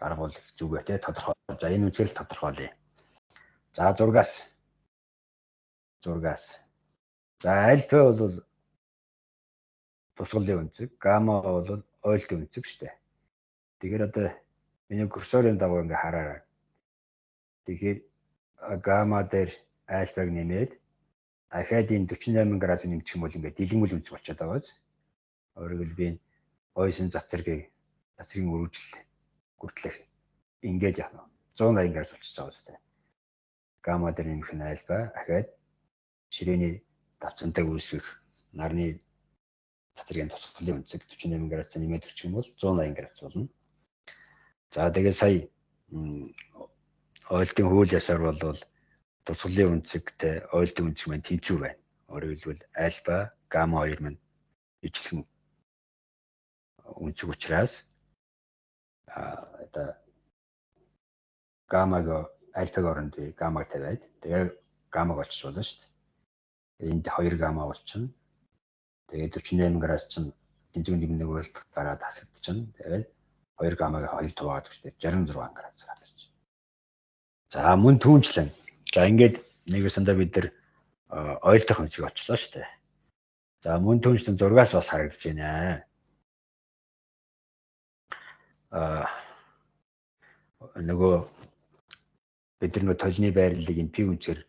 Speaker 1: гаргуул зүгээ те тодорхой. За энэ үнцгээр л тодорхойлъё. За зургаас. За альфа бол тусгалын үнцэг, гамма бол ойлтын үнцэг шүү дээ. Тэгэхээр одоо миний курсорын дагуу ингээ хараарай. Тэгэхээр гамма дээр альфаг нэмээд ахаад энэ 48 градус нэмчих юм бол ингээ дэлгэмэл үнцэг болчиход байгаа биз. Өөрөөр хэлбэл ойсон цацргийн гүрдлэх ингээд яах вэ? 180 градус болчихж байгаа үстэй. Гамма дээр нэмэх нь альфа ахаад ширээний давцантай үүсгэх нарны цацргийн тусгалын үнцэг 48 градус нэмээд төрчих юм бол 180 градус болно. За тэгээд сая ойлтын хууль ясаар бол тусгалын үнцэгтэй ойлтын үнцэг маань тэнцүү байна. Өөрөөр хэлбэл альфа, гамма хоёр маань ижилхэн үнцэг учраас одоо гаммаг альфаг оронд гаммаг тавиад тэгээд гаммаг болчих болно шүү дээ. Энд 2 гамма болчихно. Тэгээд 48 градус чинь тэнцвэр нэмнэгөөл гараад хасагдчихна. Тэгээд 2 гаммаг 2 туваад өгчтэй 66 градус гарч. За мөн түүнчлэн. За ингээд нэг усандаа бид нар ойлтох үнцэг олчлоо шүү дээ. За мөн түншлэн зургаас бас харагдаж байна. Нөгөө бид нар толны байрлалыг энэ пи үнцээр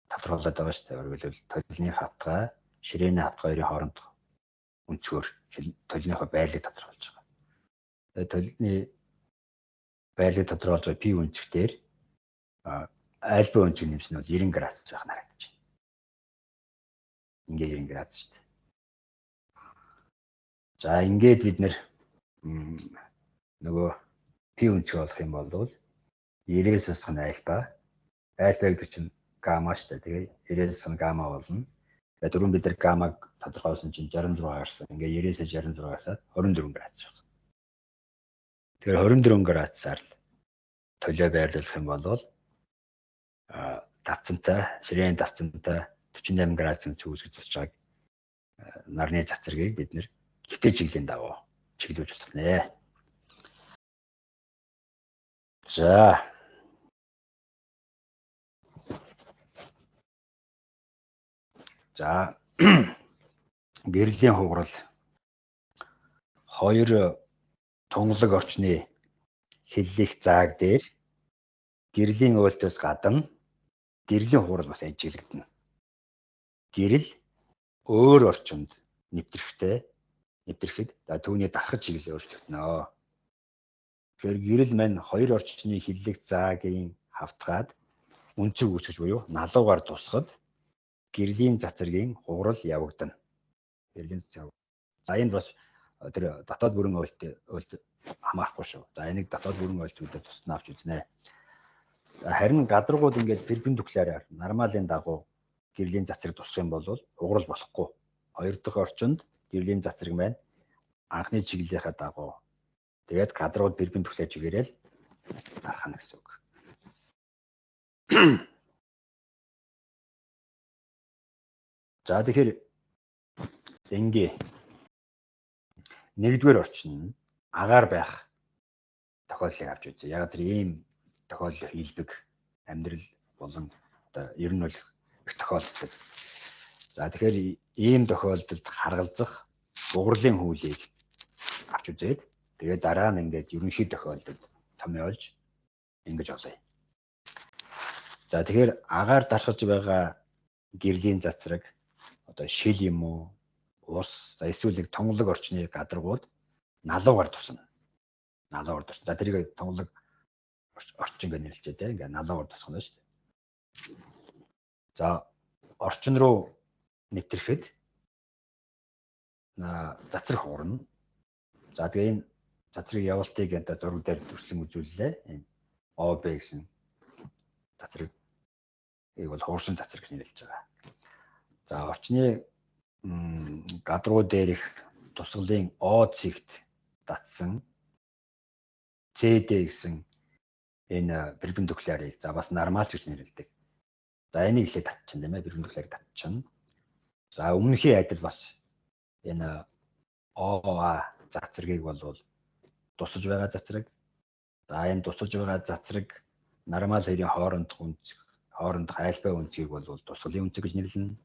Speaker 1: тодорхойлоод байгаа шүү дээ. Өөрөлдвөл толны хавтгай, ширээний хавтгай хоёрын хоорондох өнцгөр толныхоо байрлалыг тодорхойлж байгаа. Тэгээд толны байрлалыг тодорхойлж байгаа пи үнцэг дээр альба өнцөг нэмсэн нь бол 90 градус байх нь харагдаж байна. Ингээ 90 градус шүү дээ. За ингээд бид нэр нөгөө пи үнцэг олох юм бол 90-ээс усах нь альба гэдэг чинь гамма шүү дээ. Тэгээ 90-ээс нь гамма болно. Тэгээ дөрөв бид нар гаммаг тодорхойлсон чинь 66 гарсан. Ингээ 90-ээс 66-аас 24 градус байна. Тэгэхээр 24 градусаар л толио байрлуулах юм бол давцантай, ширээн давцантай 48 градусын цүзгэж болж байгааг нарны цацрагыг бид нэр хэвтэй чиглэлийн дагуу чиглүүлж болох нэ. За гэрлийн хугарал хоёр тунгалаг орчны хиллэх зааг дээр гэрлийн уйлтаас гадна гэрлийн хугарал бас ажиглагдана. Гэрэл өөр орчинд нэвтрэхэд түүний дарахад чиглэлээ өөрчлөгдөнө. Тэгэхээр гэрэл маань хоёр орчны хиллэх заагийн хавтгаад өнцөг үүсгэж буюу налуугаар тусахад гэрлийн цацрагийн хугарал явагдана. Гэрлийн цацраг. За энд бас тэр дотоод бүрэн ойлт хамаарахгүй шүү. За энийг дотоод бүрэн ойлт үүдээ тусна авч үзнэ. Харин гадаргууд ингээд перпендикуляраар нормалын дагуу гэрлийн цацраг тусах юм бол хугарал болохгүй. Хоёр дахь орчинд гэрлийн цацраг маань анхны чиглэлийнхаа дагуу тэгээд гадаргууд перпендикуляр чигээрэл дарахна гэсэн үг. За тэгэхээр ингээ нэгдүгээр орчин нь агаар байх тохиолдлыг авч үзье. Яг тэр ийм тохиолдол илбэг амьдрал болон одоо ер нь бол их тохиолддог. За тэгэхээр ийм тохиолдолд харгалзах угарлын хуулийг авч үзээд тэгээд дараа нь ингээд ерөнхий тохиолдолд томьёолж ингэж олъё. За тэгэхээр агаар дарахж байгаа гэрлийн цацраг одоо шил юм уу ус эсвэл тунгалаг орчны гадаргууд налуугаар тусна. Налуугаар тусна. За тэрийг тунгалаг орчин гэж нэрлэжээ те. Ингээ налуугаар тусгана шүү дээ. За орчин руу нэвтрэхэд цацраг хугарна. За тэгээ энэ цацраг явалтыг энэ зураг дээр төрсөн үзүүллээ. Энэ ОБ гэсэн цацраг бол хууршин цацраг гэж нэрлэж байгаа. За орчны гадруу дээрх тусгалын О цэгт татсан CD гэсэн энэ перпендикулярыг за бас нормалч гэж нэрлэдэг. За энийг ихлэ татчихна тийм ээ перпендикулярыг татчихна. За өмнөхийн адил бас энэ ОА цацрагийг бол тусаж байгаа цацраг. За энэ тусаж байгаа цацраг нормал хоёрын хоорондох альфа үнцгийг бол тусгалын үнцэг гэж нэрлэнэ.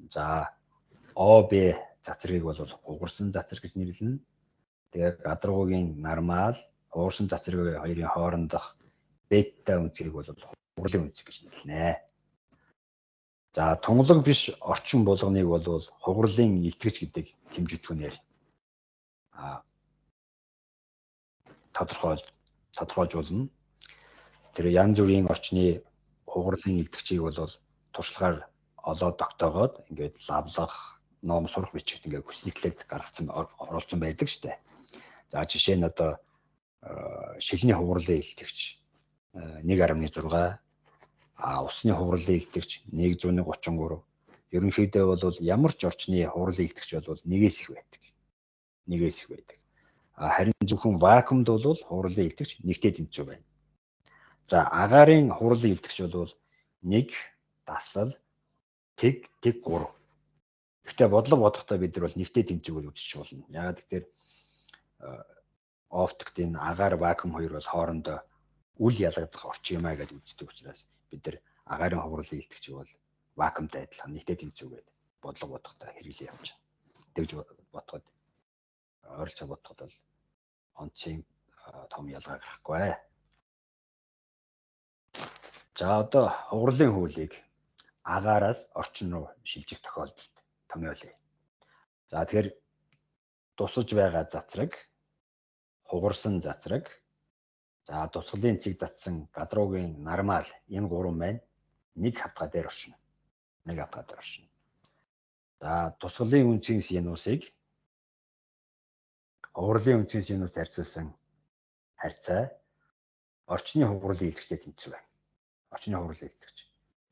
Speaker 1: За ОБ цацрыг бол хугарсан цацраг гэж нэрлэнэ. Тэгээд гадаргуугийн нормал хугарсан цацраг хоёрын хоорондох бета үнцгийг бол хугарлын үнцэг гэж нэрлэнэ. За тунгалаг биш орчин болгоныг бол хугарлын илтгэж гэдэг хэмжигдэхүүнээр тодорхойлж болно. Тэр янз бүрийн орчны хугарлын илтгэгчийг бол туршлагаар олоод тогтоогоод ингээд лавлах, ном сурах бичигт ингээд хүслэгдлээд гаргацсан оруулсан байдаг шүү дээ. За жишээ нь одоо шилний хугарлын илтгэгч 1.6, усны хугарлын илтгэгч 133. Ерөнхийдөө бол ямар ч орчны хугарлын илтгэгч бол нэгээс их байдаг. Харин зөвхөн вакуумд бол хугарлын илтгэгч нэгтэй тэнцүү байна. За агаарын хугарлын илтгэгч бол 1 даслал тэг 3. Гэхдээ бодохдоо бид нар бол нэгтэй тэнцүүгээр үзэж болно. Яагаад гэвэл оптикт энэ агаар вакуум хоёр бол хоорондоо үл ялгагдах орчин юм а гэж үздэг учраас бид нар агаарын хугарлын илтгэгч бол вакуумтай адилхан нэгтэй тэнцүүгээд бодлого бодохтой хэрэглээ явж байна. Тэгж бодоход ойролцоо бодоход бол онцгийн том ялгаа гарахгүй. За одоо хугарлын хуулийг агаараас орчин руу шилжих тохиолдолд томьёолъё. За тэгэхээр тусаж байгаа цацраг, хугарсан цацраг, за тусгалын цэг татсан гадруугийн нармаал энэ гурван маань нэг хавтгай дээр оршино. Нэг хавтгай дээр оршино. За тусгалын үнцгийн синусыг хугарлын үнцгийн синус харьцуулсан харьцаа орчны хугарлын илтгэжтэй тэнцвэр байна. Орчны хугарлын илтгэж.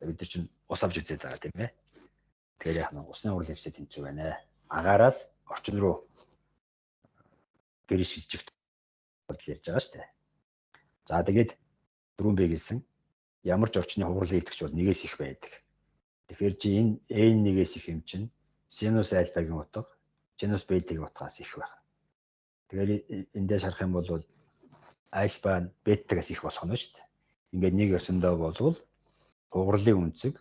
Speaker 1: Бид нар чинь ус авч үзээд байгаа тийм ээ. Тэгэхээр яг нэг усны хугарлын илтгэжтэй тэнцвэр байна. Агаараас орчин руу гэрэл шилжих бодол ярьж байгаа шүү дээ. За тэгээд 4B гэсэн ямар ч орчны хугарлын илтгэж бол нэгээс их байдаг. Тэгэхээр чи энэ n1-ээс их юм чинь синус альфагийн утга синус бетагийн утгаас их байна. Тэгэхээр эндээс харах юм бол альфа нь бетагаас их болох нь шүү дээ. Ингээд нэг ёсондоо болвол хугарлын үнцэг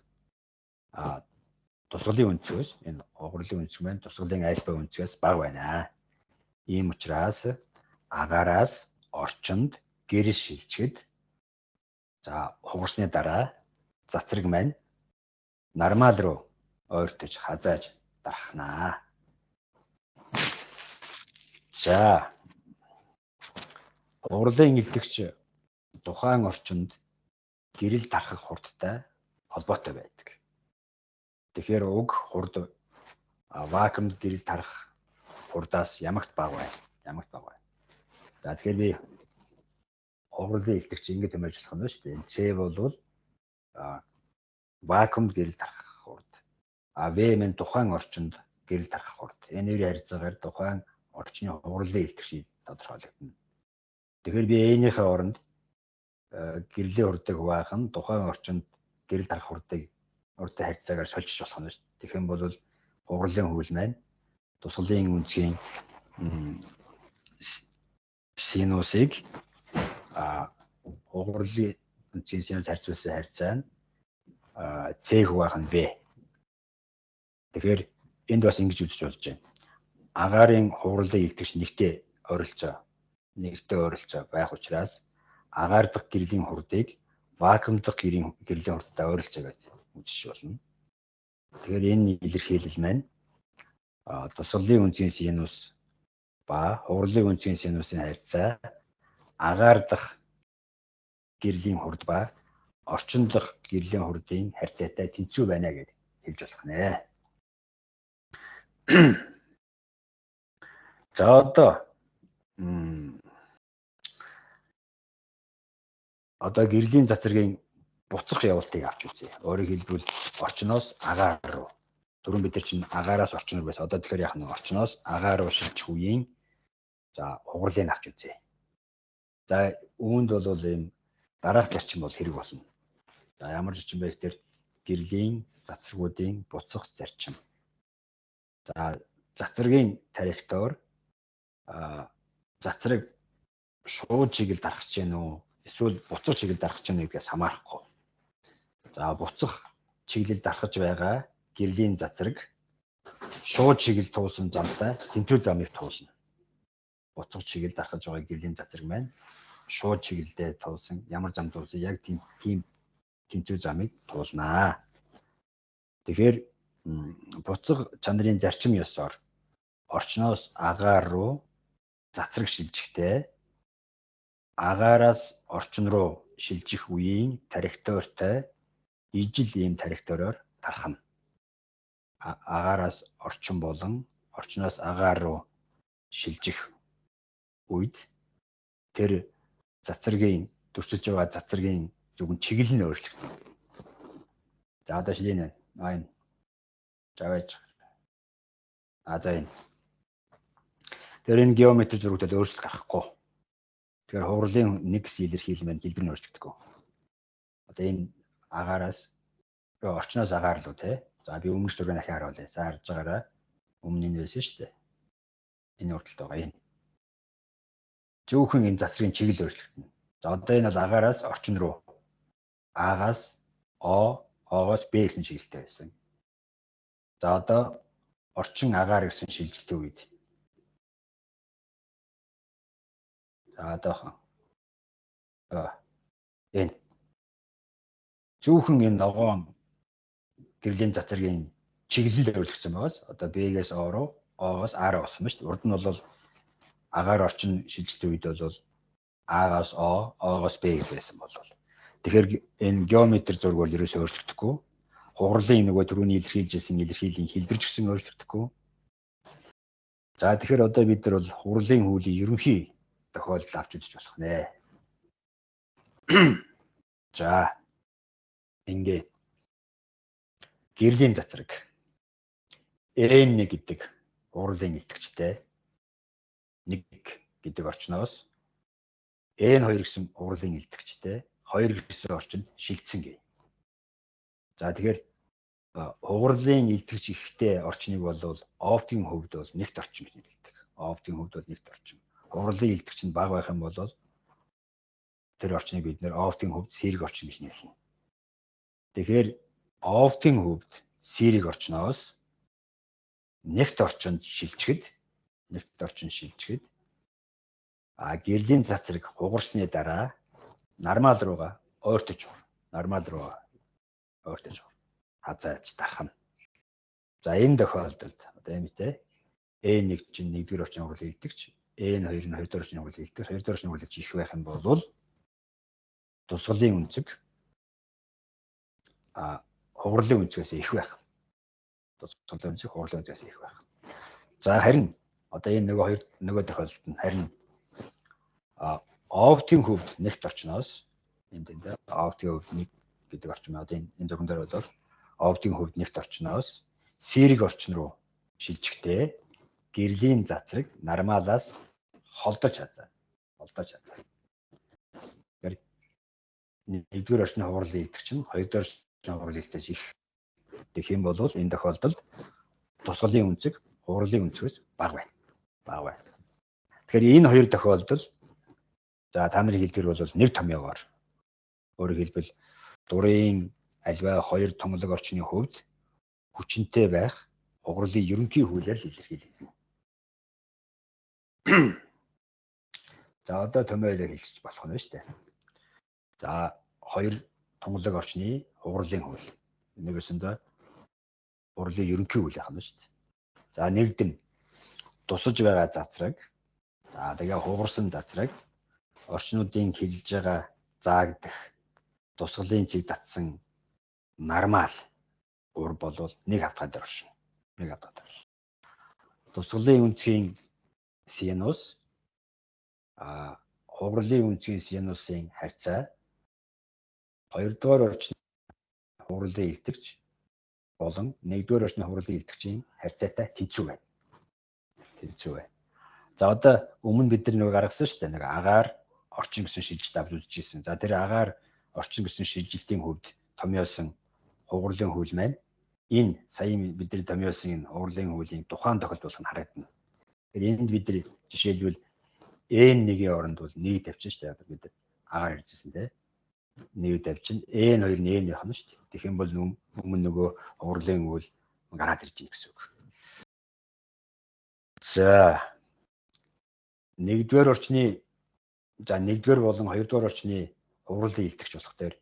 Speaker 1: тусгалын үнцгээс энэ хугарлын үнцэг маань тусгалын альфа үнцгээс бага байна. Ийм учраас агаараас орчинд гэрэл шилжихэд за хугарсны дараа цацраг маань нормал руу ойртож хазааж дарахнаа. За хугарлын илтгэгч тухайн орчинд гэрэл тархах хурдтай холбоотой байдаг. Тэгэхээр уг хурд вакуумд гэрэл тарах хурдаас ямагт бага байна. Ямагт бага байна. За тэгэхээр би хугарлын илтгэгч ингэж томьёолжлох нь шүү дээ. C бол вакуумд гэрэл тархах хурд. V маань тухайн орчинд гэрэл тархах хурд. Энэ хоёрын харьцаагаар тухайн орчны хугарлын илтгэгчийг тодорхойлогдно. Тэгэхээр би A-ийнхээ оронд гэрлийн хурдыг хуваах нь тухайн орчинд гэрэл тарах хурдыг урдтай харьцаагаар сольжиж болох нь шүү. Тэгэх юм бол хугарлын хууль маань тусгалын үнцгийн синусыг хугарлын үнцгийн синус харьцуулсан харьцаа нь C хуваах нь V. Тэгэхээр энд бас ингэж үзэж болж байна. Агаарын хугарлын илтгэгч нэгтэй ойролцоо байх учраас агаар дахь гэрлийн хурдыг вакуум дахь гэрлийн хурдтай ойролцоо гэж үзэж болно. Тэгэхээр энэ илэрхийлэл маань тусгалын үнцгийн синус ба хугарлын үнцгийн синусын харьцаа агаар дахь гэрлийн хурд ба орчин дахь гэрлийн хурдын харьцаатай тэнцүү байна гэж хэлж болох нэ. За одоо гэрлийн цацрагийн буцах явалтыг авч үзье. Өөрөөр хэлбэл орчноос агаар руу. Түрүүн бид нар чинь агаараас орчин руу байсан. Одоо тэгэхээр яах нь орчноос агаар руу шилжих үеийн за хугарлыг авч үзье. За үүнд бол ийм дараах зарчим бол хэрэг болно. За ямар зарчим бэ гэхээр гэрлийн цацрагуудын буцах зарчим. За цацрагийн траекторь цацраг шууд чиглэл дарахж гэнэ үү? Эсвэл буцах чиглэл дарахж гэнэ гэдгээс хамаарахгүй. За буцах чиглэл дарахж байгаа гэрлийн цацраг шууд чиглэл туулсан замтай тэнцвэр замыг туулна. Буцах чиглэл дарахж байгаа гэрлийн цацраг маань шууд чиглэлдээ туулсан ямар зам туулсан яг тийм тэнцвэр замыг туулнаа. Тэгэхээр буцах чанарын зарчим ёсоор орчноос агаар руу цацраг шилжихдээ агаараас орчин руу шилжих үеийн траекторитой ижил ийм траекториор тархна. Агаараас орчин болон орчноос агаар руу шилжих үед тэр цацрагийн төрчилж байгаа цацрагийн зөвхөн чиглэл нь өөрчлөгдөнө. За одоо шинэ энэ завж за энэ тэр энэ геометри зурагтад өөрчлөлт гарахгүй. Тэгэхээр хугарлын нэг илэрхийлэл маань хэлбэр нь өөрчлөгдөхгүй. Одоо энэ агаараас орчноос агаар руу тий. За би өмнөх зургийг дахин харуулъя. За харж байгаарай. Өмнө нь байсан шүү дээ. Энэ урталт байгаа энэ. Зөвхөн энэ цацрын чиглэл өөрчлөгдөнө. За одоо энэ бол агаараас орчин руу. А-гаас О, О-гоос Б гэсэн чиглэлтэй байсан. За одоо орчин агаар гэсэн шилжилтийн үед. За одоохон энэ зөвхөн энэ ногоон гэрлийн цацрагийн чиглэл өөрчлөгдсөн байгаас одоо B-гээс O руу, O-гоос A руу болсон ба шүү дээ. Урд нь бол агаар орчин шилжилтийн үед бол A-гаас O, O-гоос B гэсэн бол. Тэгэхээр энэ геометр зураг бол ерөөсөө өөрчлөгдөхгүй. Хугарлын нөгөө түрүүний илэрхийлжсэн илэрхийллийн хэлбэрч гэсэн өөрчлөгдөхгүй. За тэгэхээр одоо бид нар бол хугарлын хуулийн ерөнхий тохиолдол авч үзэж болох нэ. За ингээд гэрлийн цацраг N1 гэдэг хугарлын илтгэжтэй 1 гэдэг орчноос N2 гэсэн хугарлын илтгэжтэй 2 гэсэн орчинд шилжсэн гээ. За тэгэхээр хугарлын илтгэж ихтэй орчныг бол оптын хувьд бол нэгт орчин гэж нэрлэдэг. Оптын хувьд бол нэгт орчин. Хугарлын илтгэж нь бага байх юм бол тэр орчныг бид нэр оптын хувьд сэрэг орчин гэж нэрлэнэ. Тэгэхээр оптын хувьд сэрэг орчноос нэгт орчинд шилжихэд гэрлийн цацраг хугарсны дараа нормал руугаа ойртож хур. Хазааж тархна. За энэ тохиолдолд одоо юм те N1 чинь 1-р орчны хугарлын илтгэж, N2 нь 2-р орчны хугарлын илтгэж, 2-р орчны хугарлын их байх юм бол тусгалын үнцэг хугарлын үнцгээс их байх. Тусгалын үнцэг хугарлын үнцгээс их байх. За харин одоо энэ нөгөө тохиолдолд нь харин оптын хувьд нэгт орчноос энд оптын хувьд 1 гэдэг орчин одоо энэ зурган дээр бол оптын хувьд нэгт орчноос сэрэг орчин руу шилжихдээ гэрлийн цацраг нормалаас холдож чадаа. Тэгэхээр 1-р орчны хугарлын илтгэж нь 2-р орчны хугарлын илтгэж их гэх юм бол энэ тохиолдолд тусгалын үнцэг хугарлын үнцгээс бага байна. Тэгэхээр энэ хоёр тохиолдол за та нарын хэлдгэр бол нэг томьёогоор өөрөөр хэлбэл дурын альва хоёр томлог орчны хувьд хүчинтэй байх хугарлын ерөнхий хуулиар илэрхийлэгдэнэ. За одоо томьёолоор хэлчих болох нь шүү дээ. За хоёр томлог орчны хугарлын хууль. Нэгэсэндээ хугарлын ерөнхий хууль яхана шүү дээ. За нэгд нь тусаж байгаа цацраг. За тэгээ хугарсан цацраг орчнуудын хэлж байгаа заагдах тусгалын цэг татсан нормал ур болвол нэг хавтгай дээр оршин. Тусгалын үнцгийн синус хугарлын үнцгийн синусын харьцаа 2-р орчны хугарлын илтгэж болон 1-р орчны хугарлын илтгэжийн харьцаатай тэнцүү байна. За одоо өмнө бид нар нэг гаргасан шүү дээ. Нэг агаар орчин гэсэн шилжилт авч үзчихсэн. За тэр агаар орчин гэсэн шилжилтийн хувьд томьёосон хугарлын хууль маань энэ саяын бидний томьёосон энэ хугарлын хуулийн тухайн тохиолдол болгон харагдана. Тэгэхээр энд бид жишээлбэл N1-ийн оронд бол 1 тавьчихсан шүү дээ. Одоо бид агаар ярьжсэн тийм. 1 тавьчихна. N2 нь N явах нь шүү дээ. Тэгэх юм бол өмнө нөгөө хугарлын хууль гараад ирж байна гэсэн үг. За 1-р орчны за 1-р болон 2-р орчны хугарлын илтгэж болох дээр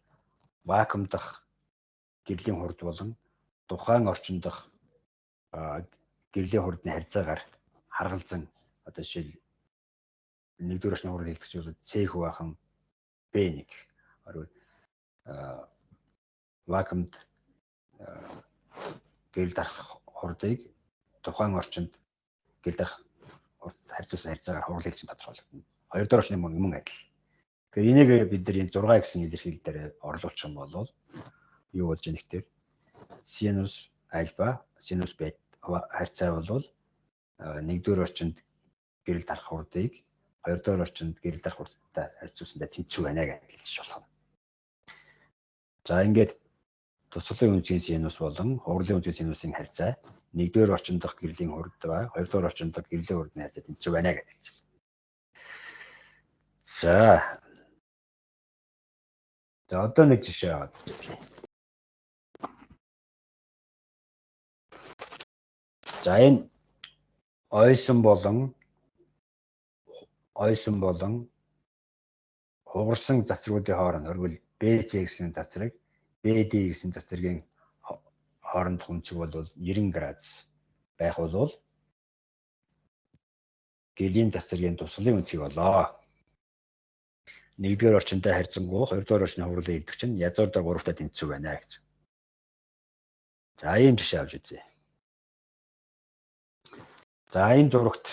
Speaker 1: вакуум дах гэрлийн хурд болон тухайн орчин дах гэрлийн хурдны харьцаагаар харгалзан одоо жишээл 1-р орчны хугарлын илтгэж бол C хувахан B1 орой вакуумд гэрэл дарах хурдыг тухайн орчинд гэрэл дарах харьцуулсан харьцаагаар хугарлын тодорхойлогдно. 2-р орчны мөн адил. Тэгэхээр энийг бид нар энэ 6 гэсэн илэрхийлэл дээр орлуулчих юм бол юу болж ийнэ гэхээр синус альфа синус бет харьцаа бол 1-р орчинд гэрэл дарах хурдыг 2-р орчинд гэрэл дарах хурдтай харьцуулсандаа тэнцүү байна гэж хэлж болно. За ингээд тусгалын үнцгийн синус болон хугарлын үнцгийн синусын харьцаа 1-р орчин дахь гэрлийн хурд ба 2-р орчин дахь гэрлийн хурдны харьцаа тэнцүү байна гэдэг. За одоо нэг жишээ аваад. За энэ ойсон болон хугарсан цацрагуудын хооронд орвол BC гэсэн цацраг, BD гэсэн цацрагийн хоорондох өнцөг бол 90 градус байх бол гэрлийн цацрагийн тусгалын өнцөг болоо. Нэгдүгээр орчинтой харьцангуй хоёрдугаар орчны хурлын илтгэж нь язгуур дээр 3-таа тэнцүү байна гэж. За ийм жишээ авч үзье. За энэ зурагт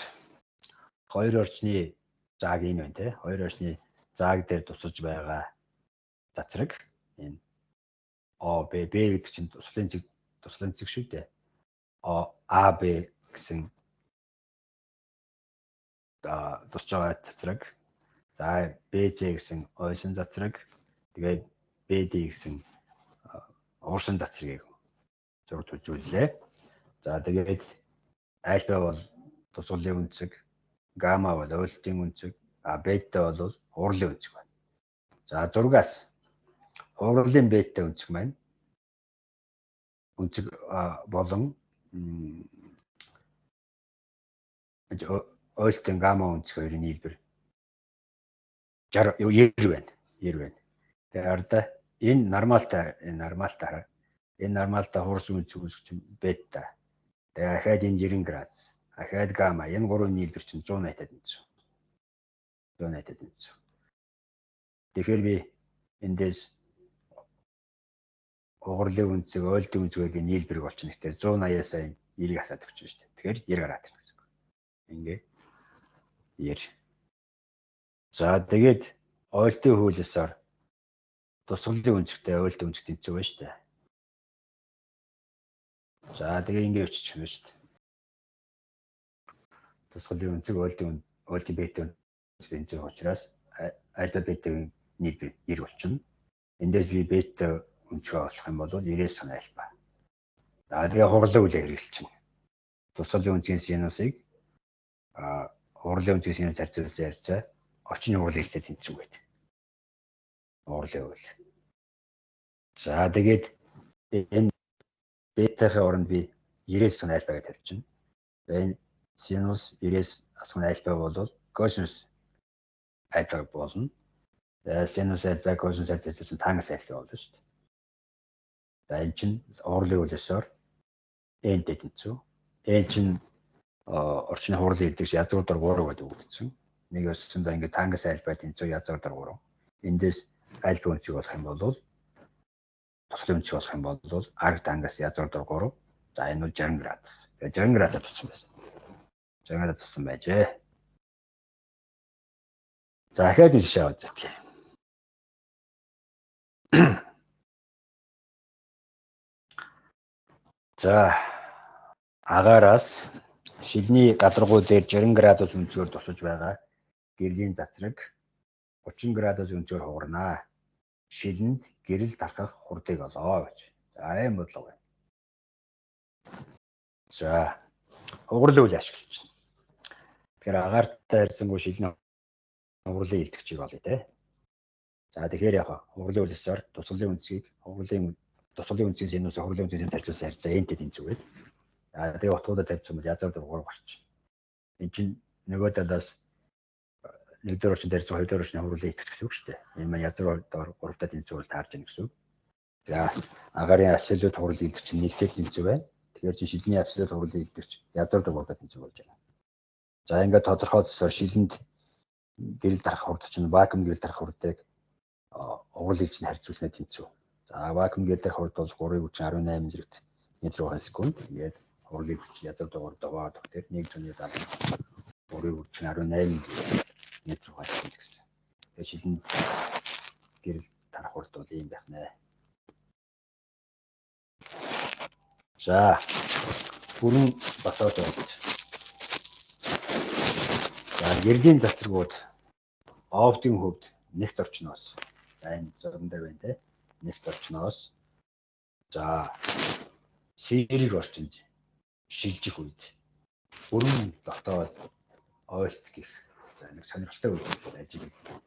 Speaker 1: хоёр орчны зааг энэ байна те. Хоёр орчны зааг дээр тусаж байгаа цацраг энэ ОБ гэдэг чинь туслын цэг шүү дээ. АБ гэсэн тусаж байгаа цацраг. За BC гэсэн ойсон цацраг. Тэгээд BD гэсэн уурсан цацрыг зурагт үзүүллээ. За тэгээд альфа бол тусгалын өнцөг, гамма бол ойлтын өнцөг, бета бол хурлын өнцөг байна. За зургаас хурлын бета өнцөг маань өнцөг болон ойлтын гамма өнцөг хоёрын нийлбэр 90 байна. Тэгэхээр ардаа энэ нормалтай хараа. Энэ нормалтай хуурсан өнцөг үүсгэж бета. Тэгээ ахаад энэ 90 градус. Ахаад гамма. Энэ гурван нийлбэр чинь 180-ад тэнцүү. Тэгэхээр би эндээс хурлын өнцөг, ойлтын өнцөгийн нийлбэрийг олчихно. Тэгэхээр 180-аас энэ 90-ийг асаад өгч шүү дээ. Тэгэхээр 90 гараад ирнэ гэсэн үг. Ингээ 90. За тэгээд ойлтын хуулиасаар тусгалын өнцөгтэй ойлтын өнцөг тэнцүү байна шүү дээ. За тэгээ ингээ өччих юм шүү дээ. Тусгалын өнцөг ойлтын бета өнцөг тэнцүү учраас альфа бетагийн нийлбэр 90 болчихно. Эндээс би бета өнцгөө олох юм бол 90-ээс хана альфа. За тэгээ хурлын хуулийг хэрэгжилчихнэ. Тусгалын өнцгийн синусыг хурлын өнцгийн синус харьцуулсан харьцаа орчны хурлын хэлтэй тэнцүү гэдэг. Хурлын хууль. За тэгээд энэ бетахийн оронд би 90-ээс хана альфа гэж тавьчихна. Энэ синус 90-ээс асгын альфа бол косинус альфа болно. Синус альфа косинус альфа тангас альфа болно шүү дээ. За энэ чинь хурлын хуулиасаар n-тэй тэнцүү. N чинь орчны хурлын хэлдэгч язгуур дор 3 гэдэг өгөгдсөн. Нэг өссөндөө ингээд тангас альфа тэнцүү язгуур дор 3. Эндээс альфа өнцөг болох юм бол тусгалын өнцөг болох юм бол арг тангас язгуур дор 3. За энэ бол 60 градус. Тэгээ 60 градусаар туссан байсан. 60 градус туссан байжээ. За ахаад жишээ аваад зэтгье. За агаараас шилний гадаргуу дээр 60 градус өнцгөр тусаж байгаа гэрлийн цацраг 30 градус өнцгөр хугарнаа. Шилэнд гэрэл тархах хурдыг олоо гэж. За ийм бодлого байна. За хугарлын хуулийг ашиглаж байна. Тэгэхээр агаартай харьцангуй шилний хугарлын илтгэгчийг олъё те. За тэгэхээр яг хугарлын хуулиасаар тусгалын өнцгийг тусгалын өнцгийн синус хугарлын өнцгийн синус харьцуулсан харьцаа n-тэй тэнцүү гэдэг. За тэгээ утгуудад тавьсан бол язгуур дор 3 гарч. Энд чинь нөгөө талаас нэгдүгээр орчинд харьцан хоёрдугаар орчны хугарлын илтгэж гэсэн үг шүү дээ. Энэ маань язгуур дор 3-таа тэнцүү бол таарж байна гэсэн үг. За агарын абсолют хугарлын илтгэж чинь 1-тэй тэнцүү байна. Тэгэхээр чи шилний абсолют хугарлын илтгэж язгуур дор 3-таа тэнцүү болж байна. За ингээд тодорхойлсоор шилэнд гэрэл тарах хурд чинь вакуум гэрэл тарах хурдыг хугарлын илтгэж харьцуулснаа тэнцүү. За вакуум гэрэл тарах хурд бол 3.18 зэрэгт метр/секунд. Тэгээд хугарлын илтгэж язгуур дор 3 даваад тэгэхээр 1.70 3.18 метр/секунд гэсэн. Тэгээд шилэнд гэрэл тарах хурд бол ийм байх нэ. За бүрэн баталж байна. За гэрлийн цацрагууд офтын хөвд нэгт орчноос энэ зурган дээр байна те. Нэгт орчноос за сэрэг орчинд шилжих үед бүрэн дотоод ойлт гэх нэг сонирхолтой үйл ажилладаг.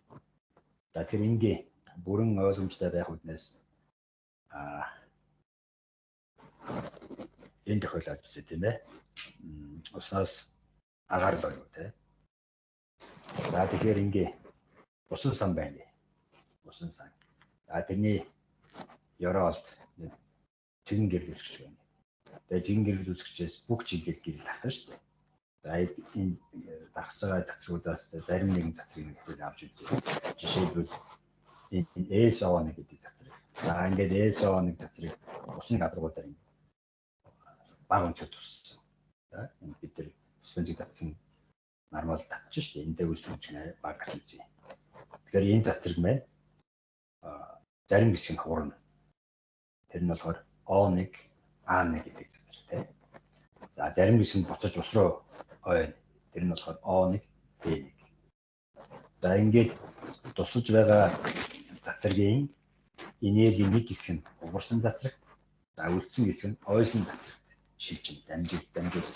Speaker 1: За тэр ингийн бүрэн ойлгомжтой байх үднээс энэ тохиолдолд үзээ тийм ээ. Уснаас агаар л юу те. За тэгэхээр ингээ усан сан байна. Усан сан. За тэрний ёроолд цэгэн гэрэл үүсгэж байна. Тэгээ цэгэн гэрэл үүсгэжээс бүх жилийг гэрэл авах шүү дээ. За энэ дагч байгаа цацруудаас зарим нэгэн цацрыг нэгтгэж авч үзье. Жишээлбэл энэ SO1 гэдэг цацрыг. За ингээд SO1 цацрыг усны гадаргуудаар баг өнцөд туссан. За бид тэр сүнжиг татсан нормал татчих шүү дээ. Эндээ үс сүнжиг баг гэж үзье. Тэгэхээр энэ цацрыг маань зарим хэсэг нь хуурна. Тэр нь болохоор O1, A1 гэдэг цацраг тийм. За зарим хэсэг нь буцаж ус руу ойно. Тэр нь болохоор O1, B1. За ингээд тусаж байгаа цацрагийн энергийн нэг хэсэг нь уурсан цацраг. За үлдсэн хэсэг нь ойсон цацрагт шилжин дамжуулж.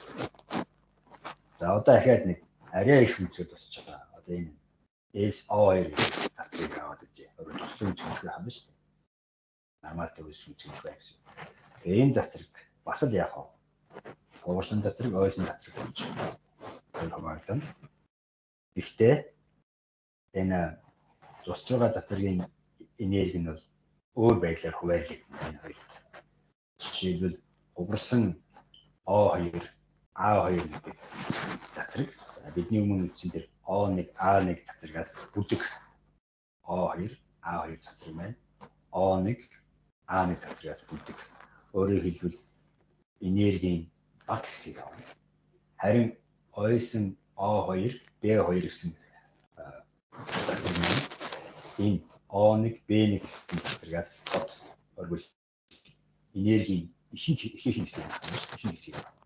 Speaker 1: За одоо дахиад нэг арай их үнцөд тусч байгаа. Одоо энэ SO2 цацрыг аваад үзье. Өөрөөр туссан үнцгэр хана шүү дээ. Нормал төвс үнцгэр байх гэсэн. Тэгээ энэ цацраг бас л яах вэ? Уурсан цацраг, ойсон цацраг гэж. Тэр хамаардан. Гэхдээ энэ тусч байгаа цацрагийн энерги нь бол өөр байдлаар хуваарлагдана энэ хоёрт. Жишээлбэл уурсан O2, A2 гэдэг цацраг бидний өмнө үзсэн тэр O1, A1 цацрагаас бүдэг O2, A2 цацраг маань O1, A1 цацрагаас бүдэг. Өөрөөр хэлбэл энергийн баг хэсгийг авна. Харин ойсон O2, B2 гэсэн цацраг маань энэ O1, B1 гэсэн цацрагаас бод орвол энергийн ихэнх хэсгийг авна.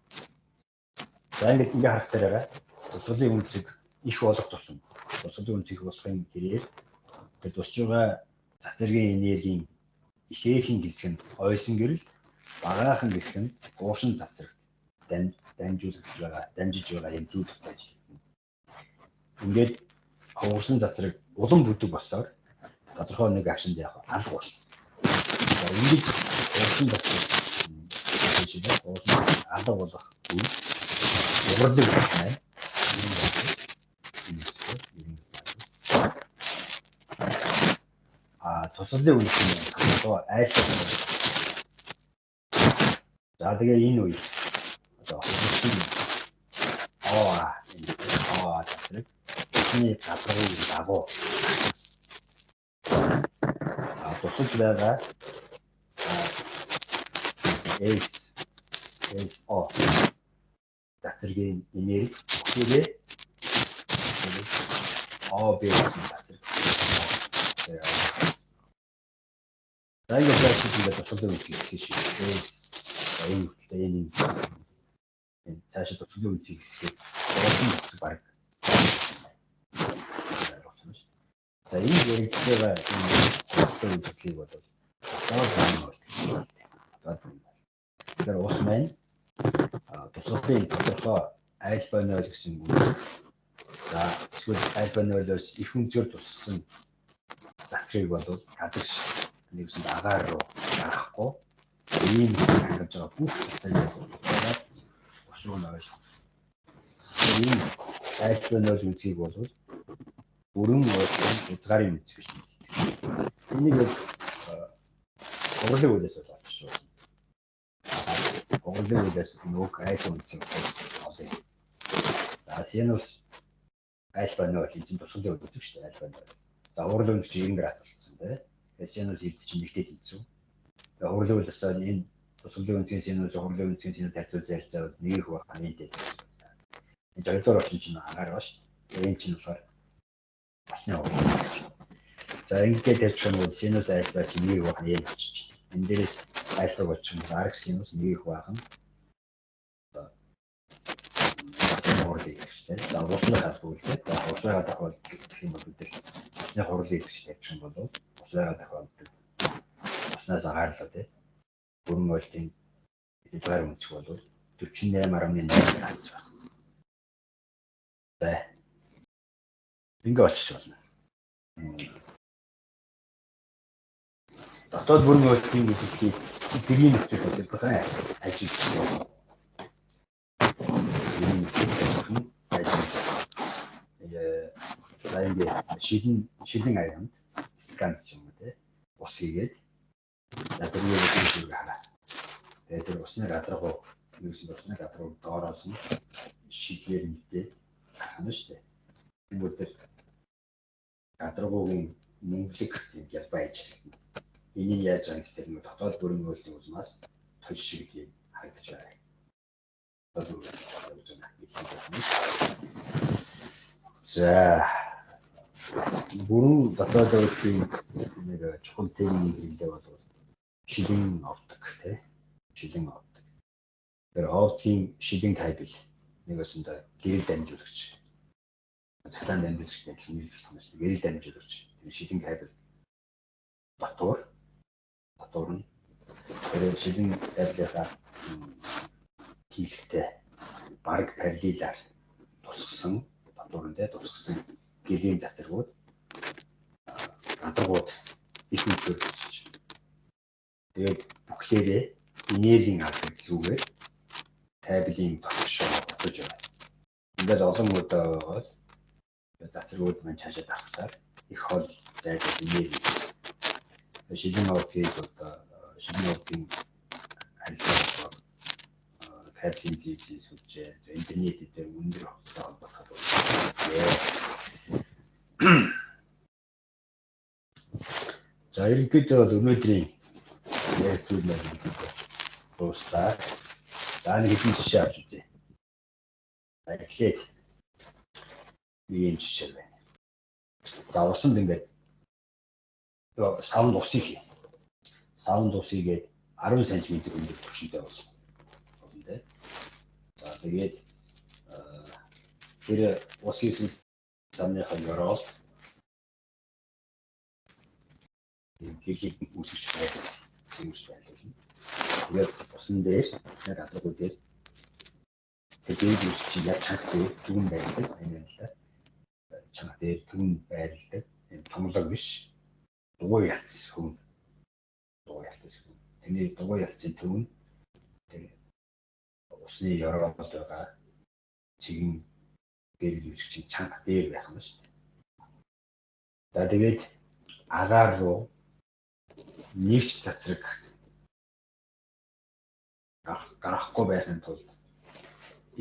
Speaker 1: За ингээд харах тараараа тусгалын үнцэг их болох тусам тусгалын үнцэг болохын хэрээр тэр тусч байгаа цацрагийн энергийн ихээхэн хэсэг нь ойсон гэрэл багаахан хэсэг нь уушин цацрагт дамжиж байгаа юм зүйлтэй ажиллана. Ингээд уушин цацраг улам бүдэг болсоор тодорхой нэг агшинд яг алга болно. За ингээд уушин цацраг алга болох үе урлаг байна. Тусгалын үнц нь одоо айлтгал. За тэгээ энэ үе одоо цацраг энэ цацрагын дагуу тусалж байгаа SO цацрагийн энерги өгөөрэй. OB гэсэн цацраг. За ингээд цаашид тусгалын үнцгийг хийх шээ. За энэ үгтэй энэ цаашид тусгалын үнцгийг хийхэд олон баг. За энэ хэрэгцээгээ тусгалын үнцгийг бол тэгэхээр ус маань тусгалын тодорхой альфа 0 гэсэн үг. За эсвэл альфа 0-оос их үнцээр туссан цацрыг бол хадагш нэгсэн агаар руу гарахгүй ийм хангаж байгаа бүх цацрыг ус руу нөөлөх. Энэ альфа 0 үнцгийг бол бүрэн уусан хязгаарын үнц гэж үздэг. Энийг урлаг үлээс олж байна. Урлаг үлээс нүг альфа үнцийг олъё. За синус альфа 0 энэ тусгалын үнц шүү дээ альфа 0. За урлаг үнц чинь 90 градус болсон тийм. Тэгээ синус хэд чинь нэгтэй хэлсэн. Тэгээ урлаг үлээс энэ тусгалын үнцийн синус урлаг үнцийн синус харьцуул зарцаа нэг их байх нэмтэй. Энэ хоёрдугаар орчин чинь агаар ба шүү. Энэ чинь болохоор басны урлаг. За ингээд ярьж байгаа нь синус альфа чинь нэг байх юм болчих. Энэ дээрээс альфа болчих юм арх синус нэг их баахан. Хурлыг хэрэгтэй. За уусны хасвал тийм. Уусныгаа тохиолдол гэх юм бол бид усны хурлыг гэж ярьж байгаа бол усныгаа тохиолдол уснаас агаарлаа тийм. Бүрэн ойлтын хязгаар үнцг бол 48.8 градус байна. За ингээ болчих болно. Дотоод бүрэн ойлтын гэдгийг гэрийн нөхцөл байдал ajиж За ингээд шилэн аянд скан ч юм уу те. Ус хийгээд за тэрийг зүгээр хараа. Тэгээд тэр усны гадаргуу юусэн усны гадаргуу доороос нь шилээр мэдээ гарна шүү дээ. Тэгвэл тэр гадаргуугийн мөнгөлөг юм ялбаа хийж байна. Энийг яаж байгаа гэхээр нэг дотоод бүрэн үйлдэл улмаас тош шиг тийм харагдаж байгаа. За бүрэн дотоод үйлдлийн нэг чухал техник хэлээ бол шилэн овдог тий. Шилэн овдог. Тэр овдгийн шилэн кабель нэг өсөндөө гэрэл дамжуулагч. Цахилгаан дамжуулагчтай хэлмэл болох юм шиг гэрэл дамжуулагч. Тэр шилэн кабель дотор нь тэр шилэн кабелийнхаа хийлэгтэй бараг параллелаар тусгсан дотоорндээ тусгсан гэлийн цацрагууд гадаргууд их үнэхээр тусч. Тэгээд бүхлээрээ энергийн алдагдлуугаар кабелийн дотгошоо ботож байна. Ингээд олон удаа бол цацрагууд маань цаашаа дарахсаар их хол зайлшгүй энерги. Шилэн овдгийн харилцаа кабелийн зүйн сүлжээ интернеттэй өндөр холбоотой холбоотой. За ерөнхийдөө бол өнөөдрийн ярьсан юм дуусаа. За нэг хэдэн жишээ авч үзье. Эхлээд ийм жишээ байна. За усанд ингээд саунд усыг хий. Саунд усыгээд 10 см өндөр түвшинтэй болсон. За тэгээд тэр усын самныхаа ёроол гэрлийг үүсгэж байлаа. Тэгээд усан дээр яг гадаргуу дээр тэр дээд үсч яг чангалтай түн байдаг. Энэ л чанга дээр түн байрладаг. Энэ томлог биш. Дугуй ялц хүн. Дугуй ялц хүн. Тэний дугуй ялцын түн тэр усны ёроол байгаа чигэн гэрэл үсгч чанга дээр байх юм шүү дээ. За тэгээд агаар руу нэгч цацраг гарахгүй байхын тулд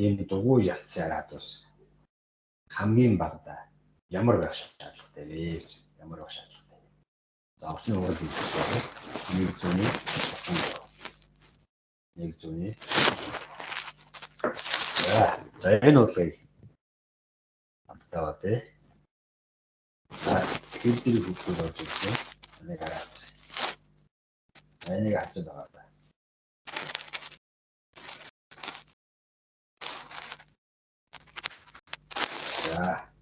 Speaker 1: энэ дугуй ялцсан радиус хамгийн багадаа ямар байх шаардлагатай вэ? Ямар байх шаардлагатай вэ? За усны урал хэлбэл 130. За энэ урлагийг хамтдаа тий. За хэл зэрэг хөвгөл болж байна. Энийг хараад. Энийг хавчаад байгаа. За.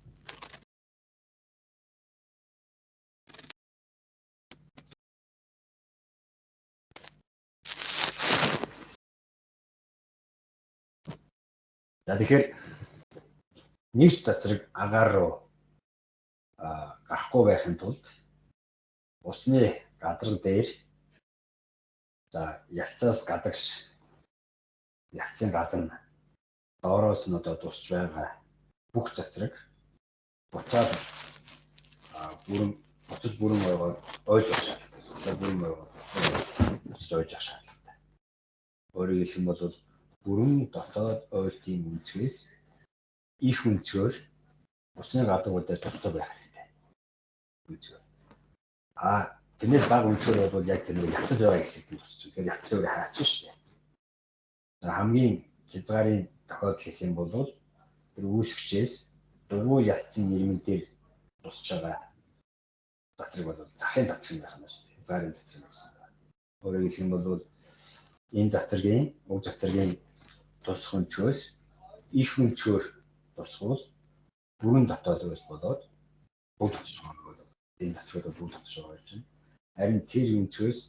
Speaker 1: За тэгэхээр нэгж цацраг агаар руу гарахгүй байхын тулд усны гадрал дээр за ялцаас гадагш ялцын гадна доороос нь одоо тусч байгаа бүх цацраг буцаад буцаж бүрэн ойж авах шаардлагатай. Бүрэн буцаж ойж авах шаардлагатай. Өөрөөр хэлэх юм бол бүрэн дотоод ойлтын үнцгээс их үнцгөр усны гадаргуу дээр тустай байх хэрэгтэй. Үнцгөр. Тэрнээс бага үнцгөр бол яг тэр нэг ятаж байгаа хэсэг нь тусч. Тэгэхээр ятсан үрээ хараач шүү дээ. За хамгийн хязгаарын тохиолдол гэх юм бол тэр үүсгчээс дугуй ялцсан нэрмэн дээр тусч байгаа цацраг бол захын цацраг байх юм шүү дээ. Хязгаарын цацраг гэсэн. Өөрөөр хэлэх юм бол энэ цацрагийн уг цацрагийн тусах өнцгөөс их өнцгөр тусвал бүрэн дотоод үйл болоод бүгд тусах юм бол энэ цацраг бүгд тусах байгаа чинь. Харин тэр өнцгөөс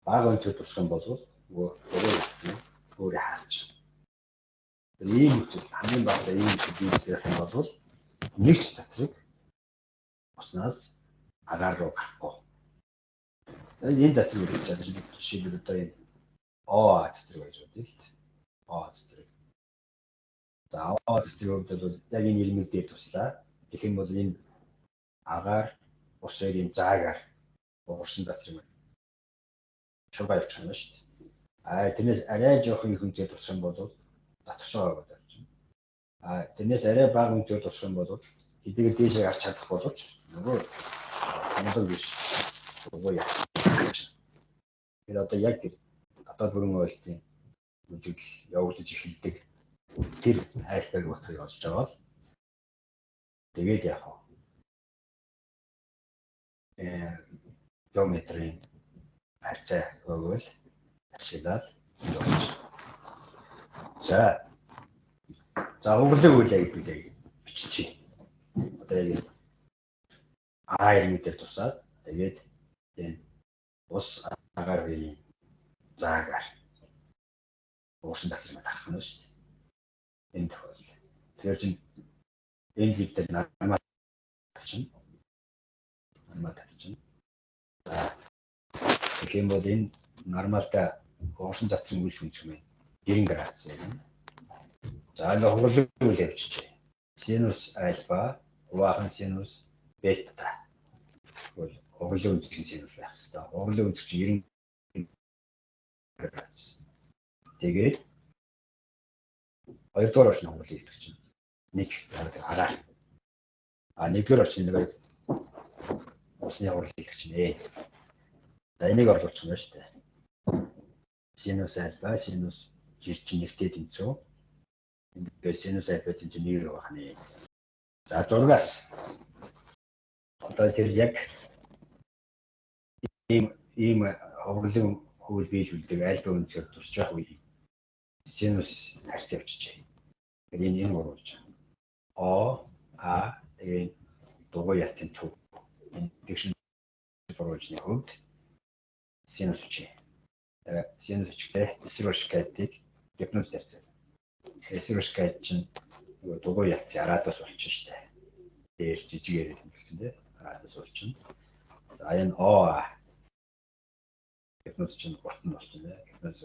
Speaker 1: бага өнцгөр тусах юм бол нөгөө дугуй ялцсан өөрөө хаач. Ийм үйл хамгийн багадаа ийм зүйлсээр юм бол нэгч цацраг уснаас агаар руу гарахгүй. Энэ цацраг гэж байна шүү дээ. Жишээлбэл одоо энэ О цацраг гэж бодъё л дээ. О цацраг. За О цацраг бол яг энэ элемент дээр туслаа. Тэгэх юм бол энэ агаар ус хоёрын заагаар уурсан засрын шугай явчихна шүү дээ. Тэрнээс арай жоох их хэмжээ тусах юм бол татвшаа болоод байна. Тэрнээс арай бага хэмжээ тусах юм бол хэдийгээр дээшээ гарч чадах боловч нөгөө хямдаг биш. Уггүй яа. Тэр одоо яг тэр гадаад бүрэн ойлтын үжигдэл явагдаж эхэлдэг тэр айлтайг батхыг олж аваад тэгээд яг километрийн харьцаа өгвөл ашиглаад явж. За углыг үлээ гэдгийг биччихье. Одоо яг R-ийн дээр тусаад тэгээд энэ ус агаар хоёрын заагаар уурсан засрыг тарах нь шүү дээ. Энэ тохиолдол. Тэгэхээр чинь энэ хэд дээр нормал чинь. Тэгэх юм бол энэ нормалтай уурсан засрын үйл шүнж юм. 90 градус юм. За энэ хурлын үйл явчихжээ. Синус альфа, хуваахан синус бета. Бол хурлын үндэсний синус байх хэвээр. Хурлын үндэс чинь 90 градус. Тэгээд хоёрдугаар орчны хурлын итгэж чинь нэг агаар. Нэгдүгээр орчны нэг усны хурлын итгэж чинь. За энийг оруулах юм шүү дээ. Синус альфа, синус жир чинь нэгтэй тэнцүү. Ингээд синус альфа чинь нэг байх нь. За 6-аас одоо тэр яг ийм хурлын хөл биелүүлдэг альфа үнцээр тусч явах үе. Синус харьцаа явчихжээ. Тэгээд энэ оруулж О, А тэгээд дугуй ялцын төв. Тэгшин оруулжны хувьд синус үчи. Синус үчтэй эсрогшкайтыг гипноз тарьсан. Эсрогшкайт чинь дугуй ялцын арадаас болчихно шүү дээ. Дээр жижигээр хэлсэн тийм арадаас болчихно. За энэ О гипноз чинь урт нь болчихно. Гипноз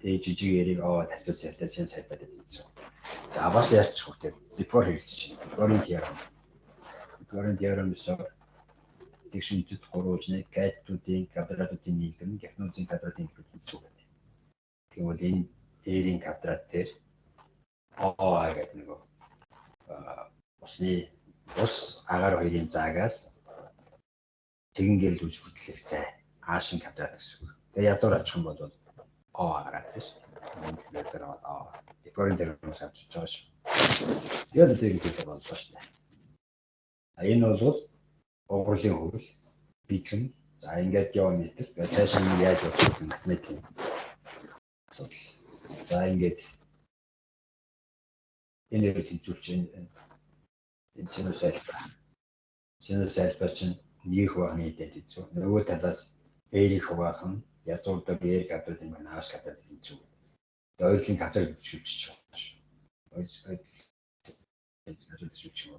Speaker 1: тэгээд жижигээрийг О тавьцуулсан ялтаа синус хайпаад байсан. За бас яачих вэ? Бифор хэлчих. Бифорын теорем. Бифорын теорем гэсэн тэгшин зэт гурвуулжны катодын квадратуудын нийлбэр нь гипнозын квадратын нийлбэр зүг байдаг. Тэгвэл энэ R-ийн квадрат дээр ОА гэдэг нэг усны ус агаар хоёрын заагаас тэгэн гэрэл үз хүртэл зай А-шин квадрат гэсэн үг. Тэгээ язуур очих юм бол ОА гараад байна шүү дээ. Язуур аваад Бифорын теоремоос авч байгаа шүү. Тэгээд одоо ингэ хэлэх боллоо шүү дээ. Энэ бол угралын хөвөл бичэн за ингээд геометр цааш нь яаж явах вэ математик асуудал. За ингээд энэ хэлжүүлж энэ синус альфа чинь нэг хувааны дэд хэвчээ. Нөгөө талаас R-ийг хуваахан язуур дээр R квадрат юм байна H квадрат хэвчээ. Тэгээд ойлын квадрат хэвчээ байна шүү. Ойлын хэвчээ.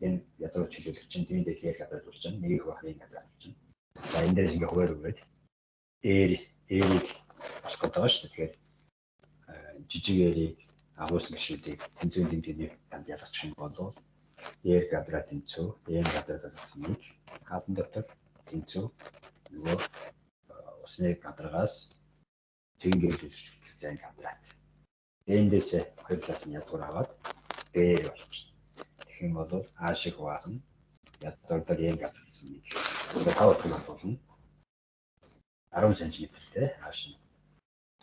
Speaker 1: Энэ язуур чиглэлч чинь тийм дэлхийд квадрат болж байна. Нэг хувааны квадрат болж байна. За энэ дээр ингээ хуваар өгөөд R-ийг болох гэдэг шүү. Тэгэхээр жижиг R-ийг агуулсан гишүүдийг тэнцвэн тэмдэгний танд ялгачих юм бол R квадрат тэнцүү, M квадратаас нэг хаалт дотор тэнцүү нөгөө усны квадратаас цэгэн гэрэл үүсч хүртэл зайн квадрат. Эндээс хоёр талаас нь язгуур аваад B болчихно. Тэгэх юм бол А шиг хуваахна язгуур дээр M квадрат гэсэн нэг. Тэгээд тав дахин болно. 10 см-тэй хаашаа.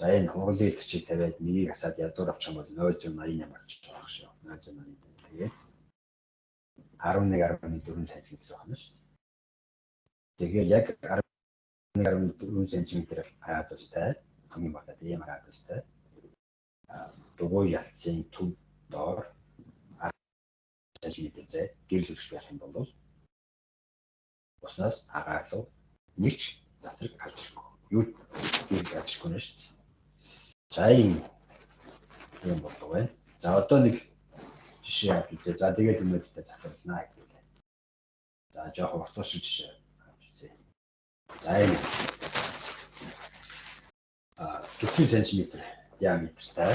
Speaker 1: За энэ хурлын илтгэжийг тавиад нэгийг асаад язуур авчих юм бол 0.88 авчих жоох шүү. 0.88. Тэгээд 11.4 см байна шүү. Тэгэхээр яг 11.4 см радиустай хамгийн багтаа ийм радиустай дугуй ялцын төв доор 10 см зай гэрэл үүсгэж байх юм бол уснаас агаалуу нэг засрыг авч ирэхгүй. Юу гэрэл авч ирэхгүй нэ шүү. За ийм болов байна. За одоо нэг жишээ авч үзье. За тэгээд өнөөдөртөө захирлнаа гэвэл. За жоох уртууш жишээ авч үзье. За энэ 40 см диаметртай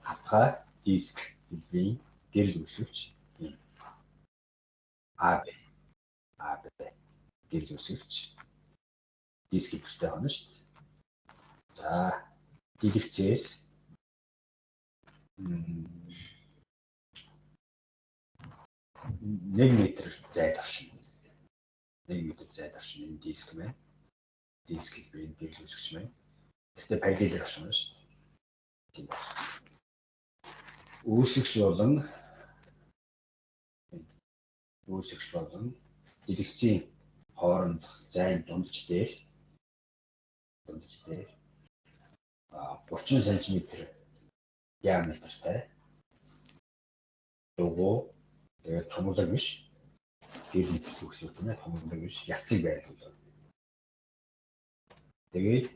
Speaker 1: хатгай диск хэлбэрийн гэрэл үүсвч юм. AB. AB. Гэрэл үсгэгч. Диск хэвчтэй байна шүү дээ. За, дэлгэцээс 1 метр зайд оршин. 1 метр зайд оршин энэ диск байна. Диск хэлбэрийн гэрэл үсгэгч байна. Гэхдээ параллелээр оршин байна шүү дээ. Үүсгэгч болон дэлгэцийн хоорондох зайн дундч дээр 30 см диаметртай дугуй тэгээд томлог биш гэрэл үсгэгч байна. Томлог биш ялцыг байлгуулав. Тэгээд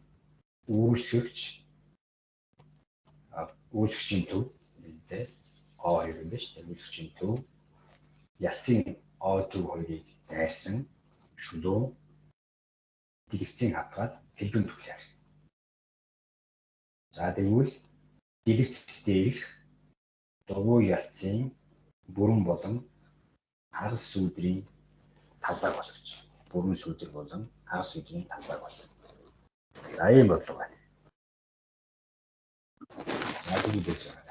Speaker 1: үүсгэгчийн төв энэтэй O2 юм биш. Үүсгэгчийн төв ялцын O2 хоёрыг дайрсан шүлөө дэлгэцийн хавтгаад хэлбэн түглээр. За тэгвэл дэлгэц дээрх дугуй ялцын бүрэн болон хагас сүүдрийн талбайг болгож. Бүрэн сүүдэр болон хагас сүүдрийн талбайг болгож. За ийм бодлого байна. За тэгвэл байж байгаа.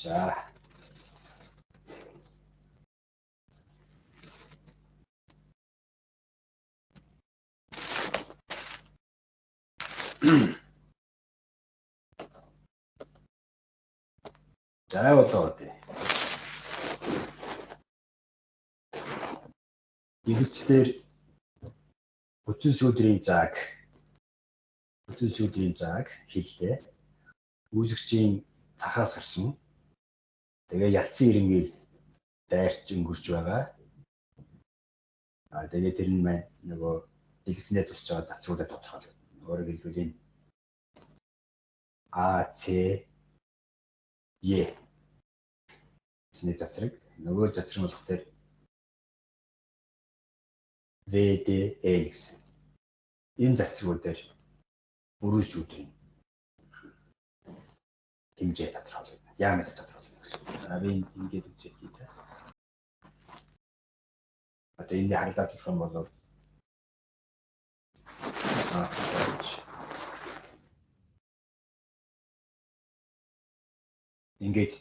Speaker 1: За. За бодлого тий. Дэлгэцээр бүтэн сүүдрийн зааг хэллээ. Үүсгэгчийн цахаас гарсан. Тэгээ ялцсан ирэнгийг дайрч өнгөрч байгаа. Тэгээ тэр нь маань нөгөө дэлгэцнээ тусч байгаа цацруудад тодорхойлдог. Өөрөөр хэлбэл энэ AC Сний цацраг нөгөө цацраг болох дээр VDE гэсэн. Энэ цацрагуудаар бүрэн сүүдрийн хэмжээ тодорхойлдог. Диаметр тодорхойлдог гэсэн. Би ингээд үзээд байна. Одоо энэ харлаад үзэх юм бол ингээд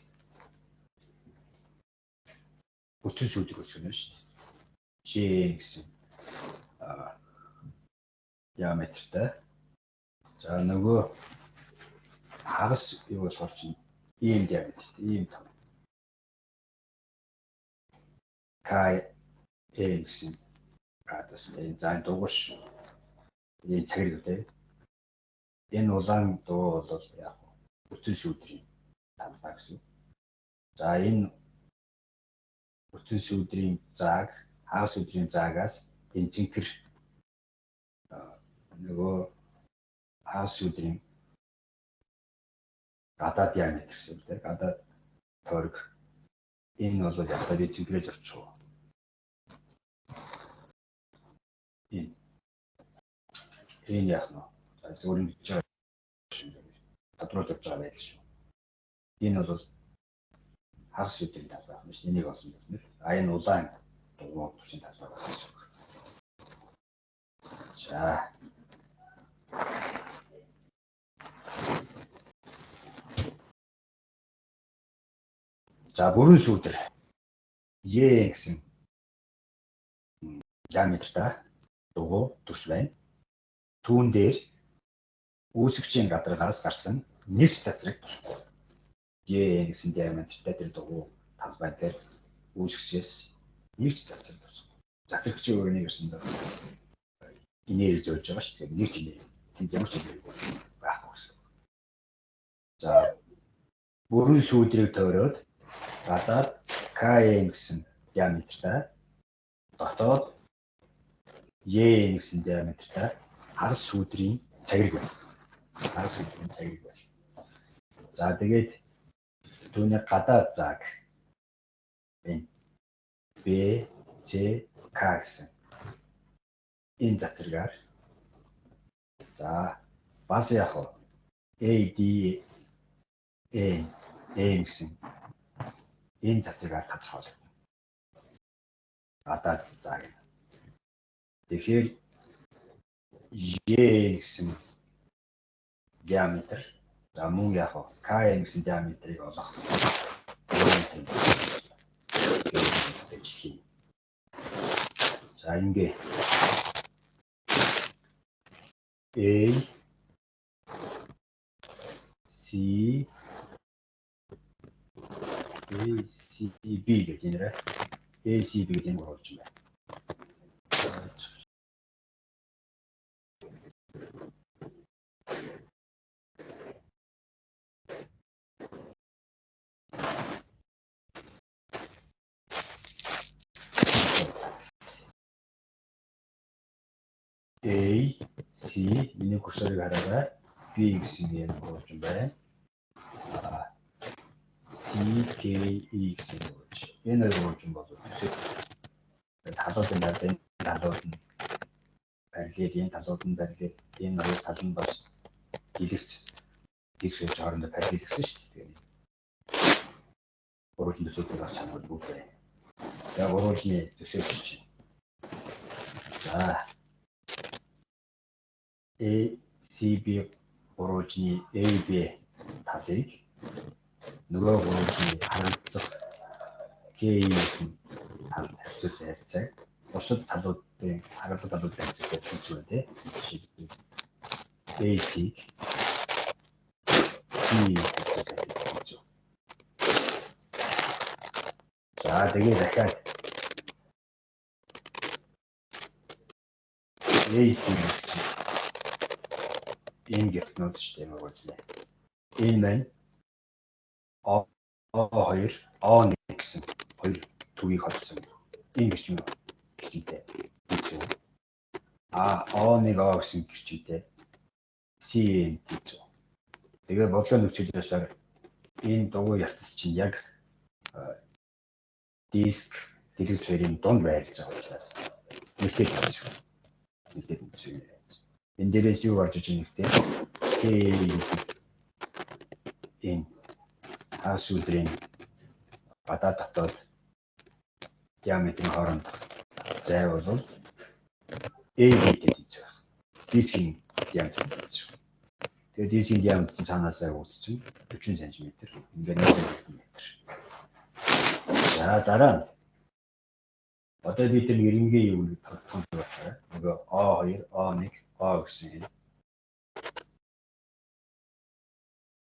Speaker 1: бүтэн сүүдэг өсгөнө шүү дээ. G гэсэн диаметртай. За нөгөө хагас юу болохоор чинь ийм диаметртэй, ийм том. K гэсэн градустай зайн дугуйш энэ цагирэг үү. Энэ улаан дугуй бол яг бүтэн сүүдрийн талбай гэсэн. За энэ бүтэн сүүдрийн зааг, хагас сүүдрийн заагаас энэ зинхэр нөгөө хагас сүүдрийн гадаад диаметр гэсэн үг тийм. Гадаад тойрог энэ бол яг л зинхрээс орчих уу. Энэ яг нь зөвхөн гэж тодруулж байгаа байдал шүү. Энэ бол хагас сүүдрийн талбай юм шиг энийг олсон гэсэн. Энэ улаан дугуй тушийн талбай гэсэн үг. За бүрэн сүүдэр E гэсэн диаметртай дугуй турш байна. Түүн дээр үүсгэгчийн гадаргаас гарсан нэгж цацраг тусахгүй. E гэсэн диаметртай тэр дугуй талбай дээр үүсгэгчээс нэгж цацраг тусахгүй. Цацрагчийн өөр нэг гэсэн дээр энерги зөөж байгаа шүү дээ. Нэгж энерги. Тэнд ямар ч энерги байхгүй гэсэн. За бүрэн сүүдрийг тойроод гадаад KM гэсэн диаметртай дотоод E гэсэн диаметртай хагас сүүдрийн цагирэг байна. Хагас сүүдрийн цагирэг байна. За тэгээд түүний гадаад зааг энэ B, J, K гэсэн энэ цацрагаар за бас яг A, D, N гэсэн энэ цацрагаар тодорхойлогдно. Гадаад заа. Тэгэхээр Y гэсэн диаметр за мөн яг KM гэсэн диаметрыг олох. За ингээ A C B гэж нэрээ ACB гэж нэрүүлж байна. A, C, миний курсорыг хараарай. B гэсэн юм болж байна. C, K, E гэсэн болж. Энэ хоёр болж болов. Талууд нь байна. Талууд нь параллел, энэ талууд нь параллел. Энэ хоёр тал нь бас дэлгэц. Дэлгэц хоорондоо параллел гэсэн шүү дээ. Гурван төсөвтэй бас чанар бүгд байна. За гурван төсөв чинь. За ACB гурван AB талыг нөгөө гурван харилцах KE гэсэн тал харьцуулсан харьцааг бусад талуудын харилцах талуудын харьцаатай хэлж байна тийм. AC за тэгээд дахиад AC энэ гэртнүүд шүү дээ мөрөглөө. Энэ маань O2 O1 гэсэн хоёр төвийг холбосон. Энэ гэрчмтэй. O1 O гэсэн гэрчмтэй. CN гэж. Тэгээ бодлоо нөхцөлөөсөөр энэ дугуй ятс чинь яг диск дэлгэц хоёрын дунд байрлаж байгаа учраас нэгтэй байна шүү. Нэгтэй байна. Энэ дээрээс юу гарч иж нэгтэй энэ асуудрын гадаад дотоод диаметрийн хооронд зай бол AB гэж байна. Дискийн диаметр гэж байна. Тэгээд дискийн диаметр цаанаасаа үүсчин 40 см. Ингээд 1 м. За дараа нь одоо бид тэр нэрнгээ юу гэж тодорхойлж байгаа. Нөгөө O2, O1, O гэсэн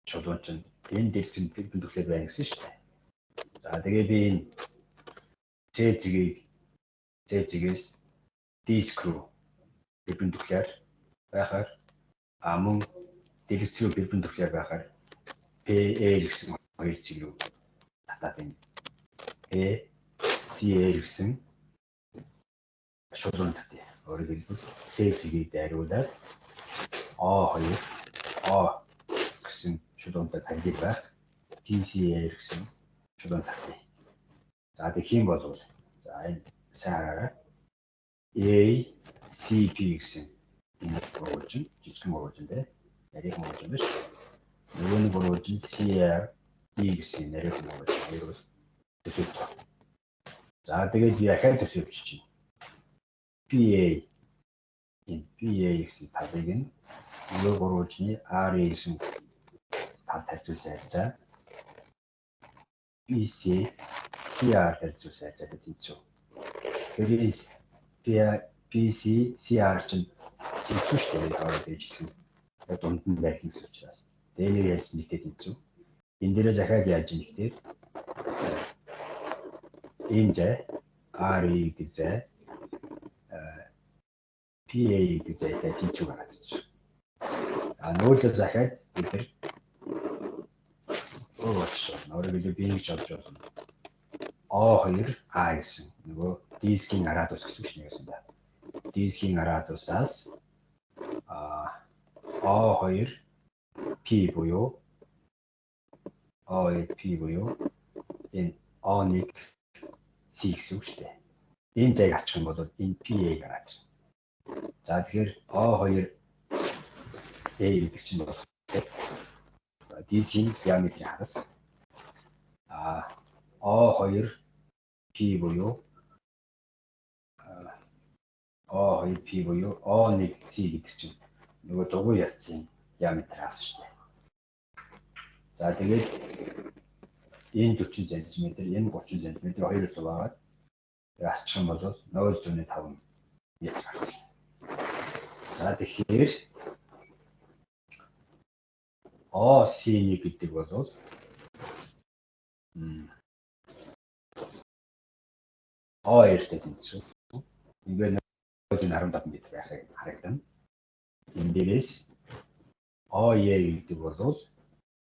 Speaker 1: чулуун чинь энэ дэлгэцэн перпендикуляр байна гэсэн шүү дээ. За тэгээ би энэ C-зэгээс диск руу перпендикуляр байхаар мөн дэлгэц рүү перпендикуляр байхаар PL гэсэн хоёр зэг рүү татаад энэ CL гэсэн шулуун татъя. Өөрөөр хэлбэл C-зэгийг дайруулаад O2 O гэсэн шулуунтай параллел байх PCL гэсэн шулуун татъя. За тэгэх юм бол за энэ сайн хараарай. ACP гэсэн энэ гурван жижигхэн гурван дээ. Нарийн гурван биш. Нөгөө гурван CRD гэсэн нарийн гурван хоёр төсөвч. За тэгээд яхаа төсөвч чинь PA энэ PA гэсэн талыг нь нөгөө гурван RA гэсэн тал харьцуулсан харьцаа PC CR харьцуулсан харьцаа гэдэг чинь. Тэгэхээр PC CR чинь хэвчээ шүү дээ хооронд ижлэх. Дунд нь байх гэсэн учраас. Дэнэ ярьсан нэгтэй тэнцүү. Энэ дээрээ захиад яаж юм гэхээр энэ зай RE гэдэг зай PA гэдэг зайтай тэнцүү гараад ирж байна. Нүүлээ захиад бид нар өөрөөр хэлбэл би ингэж олж байна. O2 A гэсэн нөгөө дискийн арадус гэсэн үг нэгсэн байна. Дискийн арадусаас O2 P буюу O2 P буюу энэ O1 C гэсэн үг шүү дээ. Энэ зайг асчих юм бол энэ PA гараад ирнэ. За тэгэхээр O2A гэдэг чинь болох DC-ийн диаметрийн хагас. O2P буюу O2P буюу O1C гэдэг чинь нөгөө дугуй ялцсан диаметр хагас шүү дээ. За тэгээд энэ 40 см, энэ 30 см хоёроо дуваагаад асчих юм бол 0.5 м гарах. За тэгэхээр OC1 гэдэг бол O2-тэй тэнцвэр. Ингээд 0.17 м байхыг харагдана. Энэ дээрээс OE гэдэг бол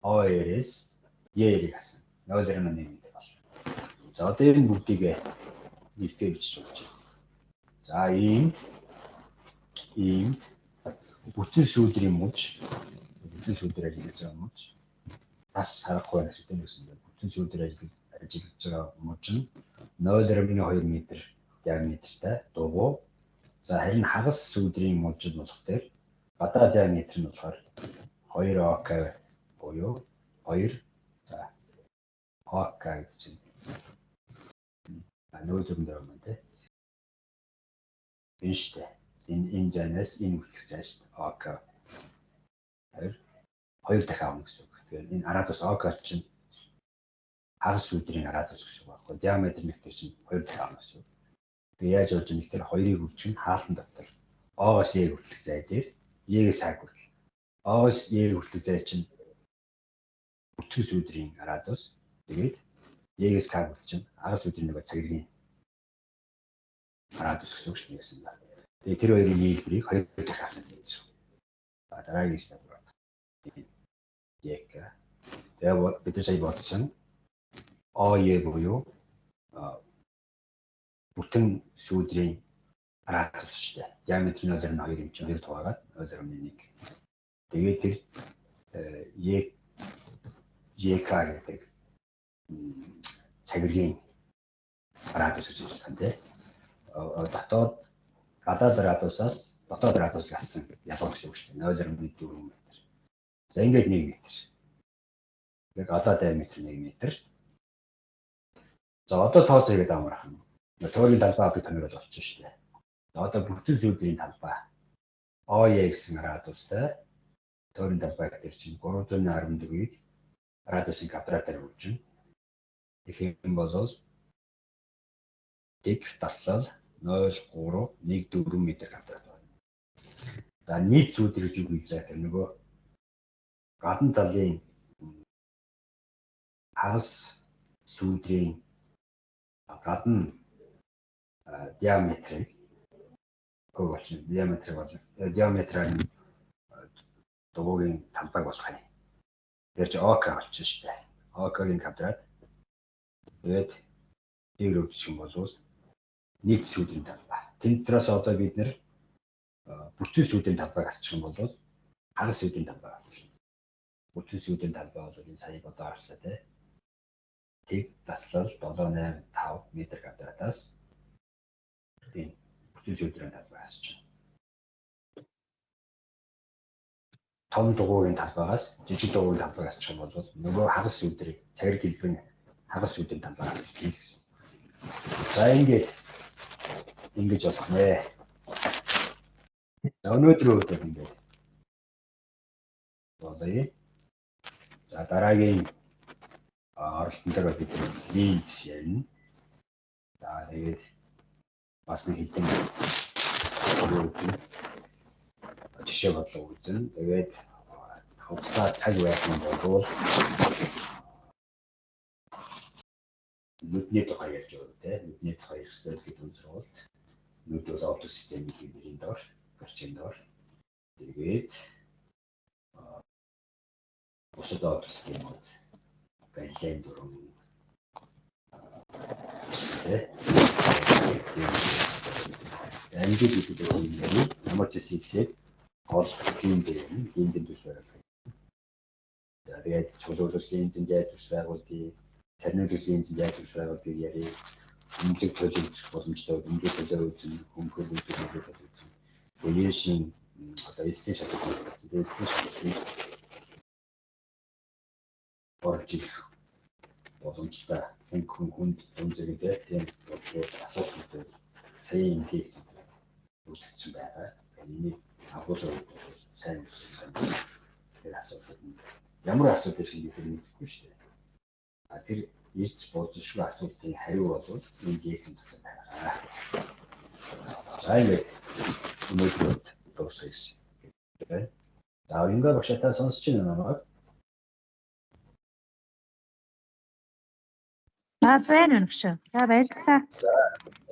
Speaker 1: OR-ээс E-ийг хасна. 0.1 м болно. За одоо энэ бүгдийг нэгтэй бичиж болж байна. За ийм бүтэн сүүдрийн муж, бүтэн сүүдрээр ажиллаж байгаа муж бас харахгүй байна шүү дээ гэсэн. Бүтэн сүүдрээр ажиллаж байгаа муж нь 0.2 м диаметртай дугуй. За харин хагас сүүдрийн мужид болох дээр гадаа диаметр нь болохоор 2 ОК буюу 2 за ОК гэж чинь нөл зөрөнд байгаа юм тий. Энэ шүү дээ. Энэ зайнаас энэ хүртэлх зай шүү дээ. ОК 2 дахин авна гэсэн үг. Тэгэхээр энэ арадус ОК чинь хагас сүүдрийн арадус гэсэн үг байхгүй. Диаметр нэгтэй чинь 2 дахин авна гэсэн үг. Тэгээ яаж болж байгаа нэгтэр 2-ыг үржин хаалтан дотор O-гоос E хүртэлх зай дээр E-гээс H хүртэл. O-гоос E хүртэлх зай чинь бүтэн сүүдрийн арадус. Тэгээд E-гээс K хүртэл чинь хагас сүүдрийн нэг цагиргийн арадус гэсэн үг шүү дээ. Тэгээд тэр хоёрын нийлбэрийг 2 дахин авна гэсэн үг. Дараагийн степ байна. Яг тэгээд бид сая бодсон OE буюу бүтэн сүүдрийн арадус шүү дээ. Диаметр 0.2 м чинь 2 туваагаад 0.1. Тэгээд тэр EK гэдэг цагиргийн арадус гэж байна тийм. Дотоод гадаад арадусаас дотоод арадус гассан ялгаа гэсэн үг шүү дээ. 0.4 м. За ингээд 1 м. Яг гадаад диаметр 1 м. За одоо тооцоо хийгээд амарах юм. Тойргийн талбай бид томьёолж олчихсон шүү дээ. Одоо бүтэн сүүдрийн талбай OE гэсэн арадустай тойргийн талбай гэдэг чинь 314-ийг арадусын квадратаар үржин. Тэгэх юм бол дэг таслал 0.314 м квадрат байна. За нийт сүүдөр гэж юу гэж байгаа нөгөө гадна талын хагас сүүдрийн гадна диаметрийг болчихно. Диаметраар дугуйн талбайг болох юм. Тэр чинь ОК болчихно шүү дээ. ОК-ийн квадрат. Тэгээд дээр өгчих юм бол нийт сүүдрийн талбай. Тэнтрээс одоо бид нэр бүтэн сүүдрийн талбайг асчих юм бол хагас сүүдрийн талбай болно. Бүтэн сүүдрийн талбай бол энэ саяг одоо харсаа тий. Тэг таслал 785 м квадратаас энэ бүтэн сүүдрийн талбай асчих. Том дугуйн талбайгаас жижиг дугуйн талбайг асчих юм бол нөгөө хагас сүүдрийг цагир гэлбэн хагас сүүдрийн талбай асчих гэсэн. За ингэж болох нэ. Өнөөдрийн үед ингэж болъё. За дараагийн оролтон дээр бид линз ярина. За тэгээд бас нэг хэдэн жишээ бодлого үзэн. Тэгээд хугацаа цаг байх юм бол нүдний тухай ярьж байгаа тийм. Нүдний тухай ярих хэрэгтэй гэдэг үзүүлэлт. Нүд бол оптик системийн нэрийн доор, гарчин доор. Тэгээд бусад оптик системүүд галилеийн дүрм амжилт гэдэг юм ямар ч хэсэг гол тийм дээр линзэн төс байгуулах. За тэгээд чулуурс линзэн яаж төс байгуулдгийг, царнууд линзэн яаж төс байгуулдгийг ярив. Эмнэлэг төлөвлөх боломжтой эмнэлэг төлөвлөсөн хөнгөлөлт төлөвлөсөн. Полишийн одоо эстэж шалгуулсан. Эстэж шалгуулсан. Орж ирэх боломжтой хүнд өнзөртэй тийм асуудал саяын инфекц үүдсэн байгаа. Энийг агуулгад сайн үссэн. Тэр асуудал ямар асуудал шиг гэдэг мэдэхгүй шүү дээ. Тэр ирж болзошгүй асуултын хариу бол инжекцэн дотор байгаа. За ингээд өнөөдөр дуусгая гэсэн. За ингээд багшаа сонсож байна намайг.
Speaker 2: байна уу шүү. За баярлалаа.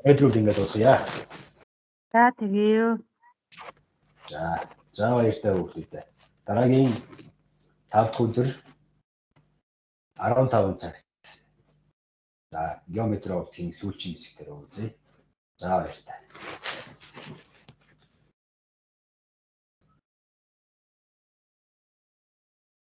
Speaker 1: Өдрүүд ингээд дуусгая.
Speaker 2: За тэгье.
Speaker 1: За баяртай хүүхдүүдээ. Дараагийн 5 дахь өдөр 15 цаг. За геометри оптикийн сүүлчийн хэсгээр үзье. За баяртай.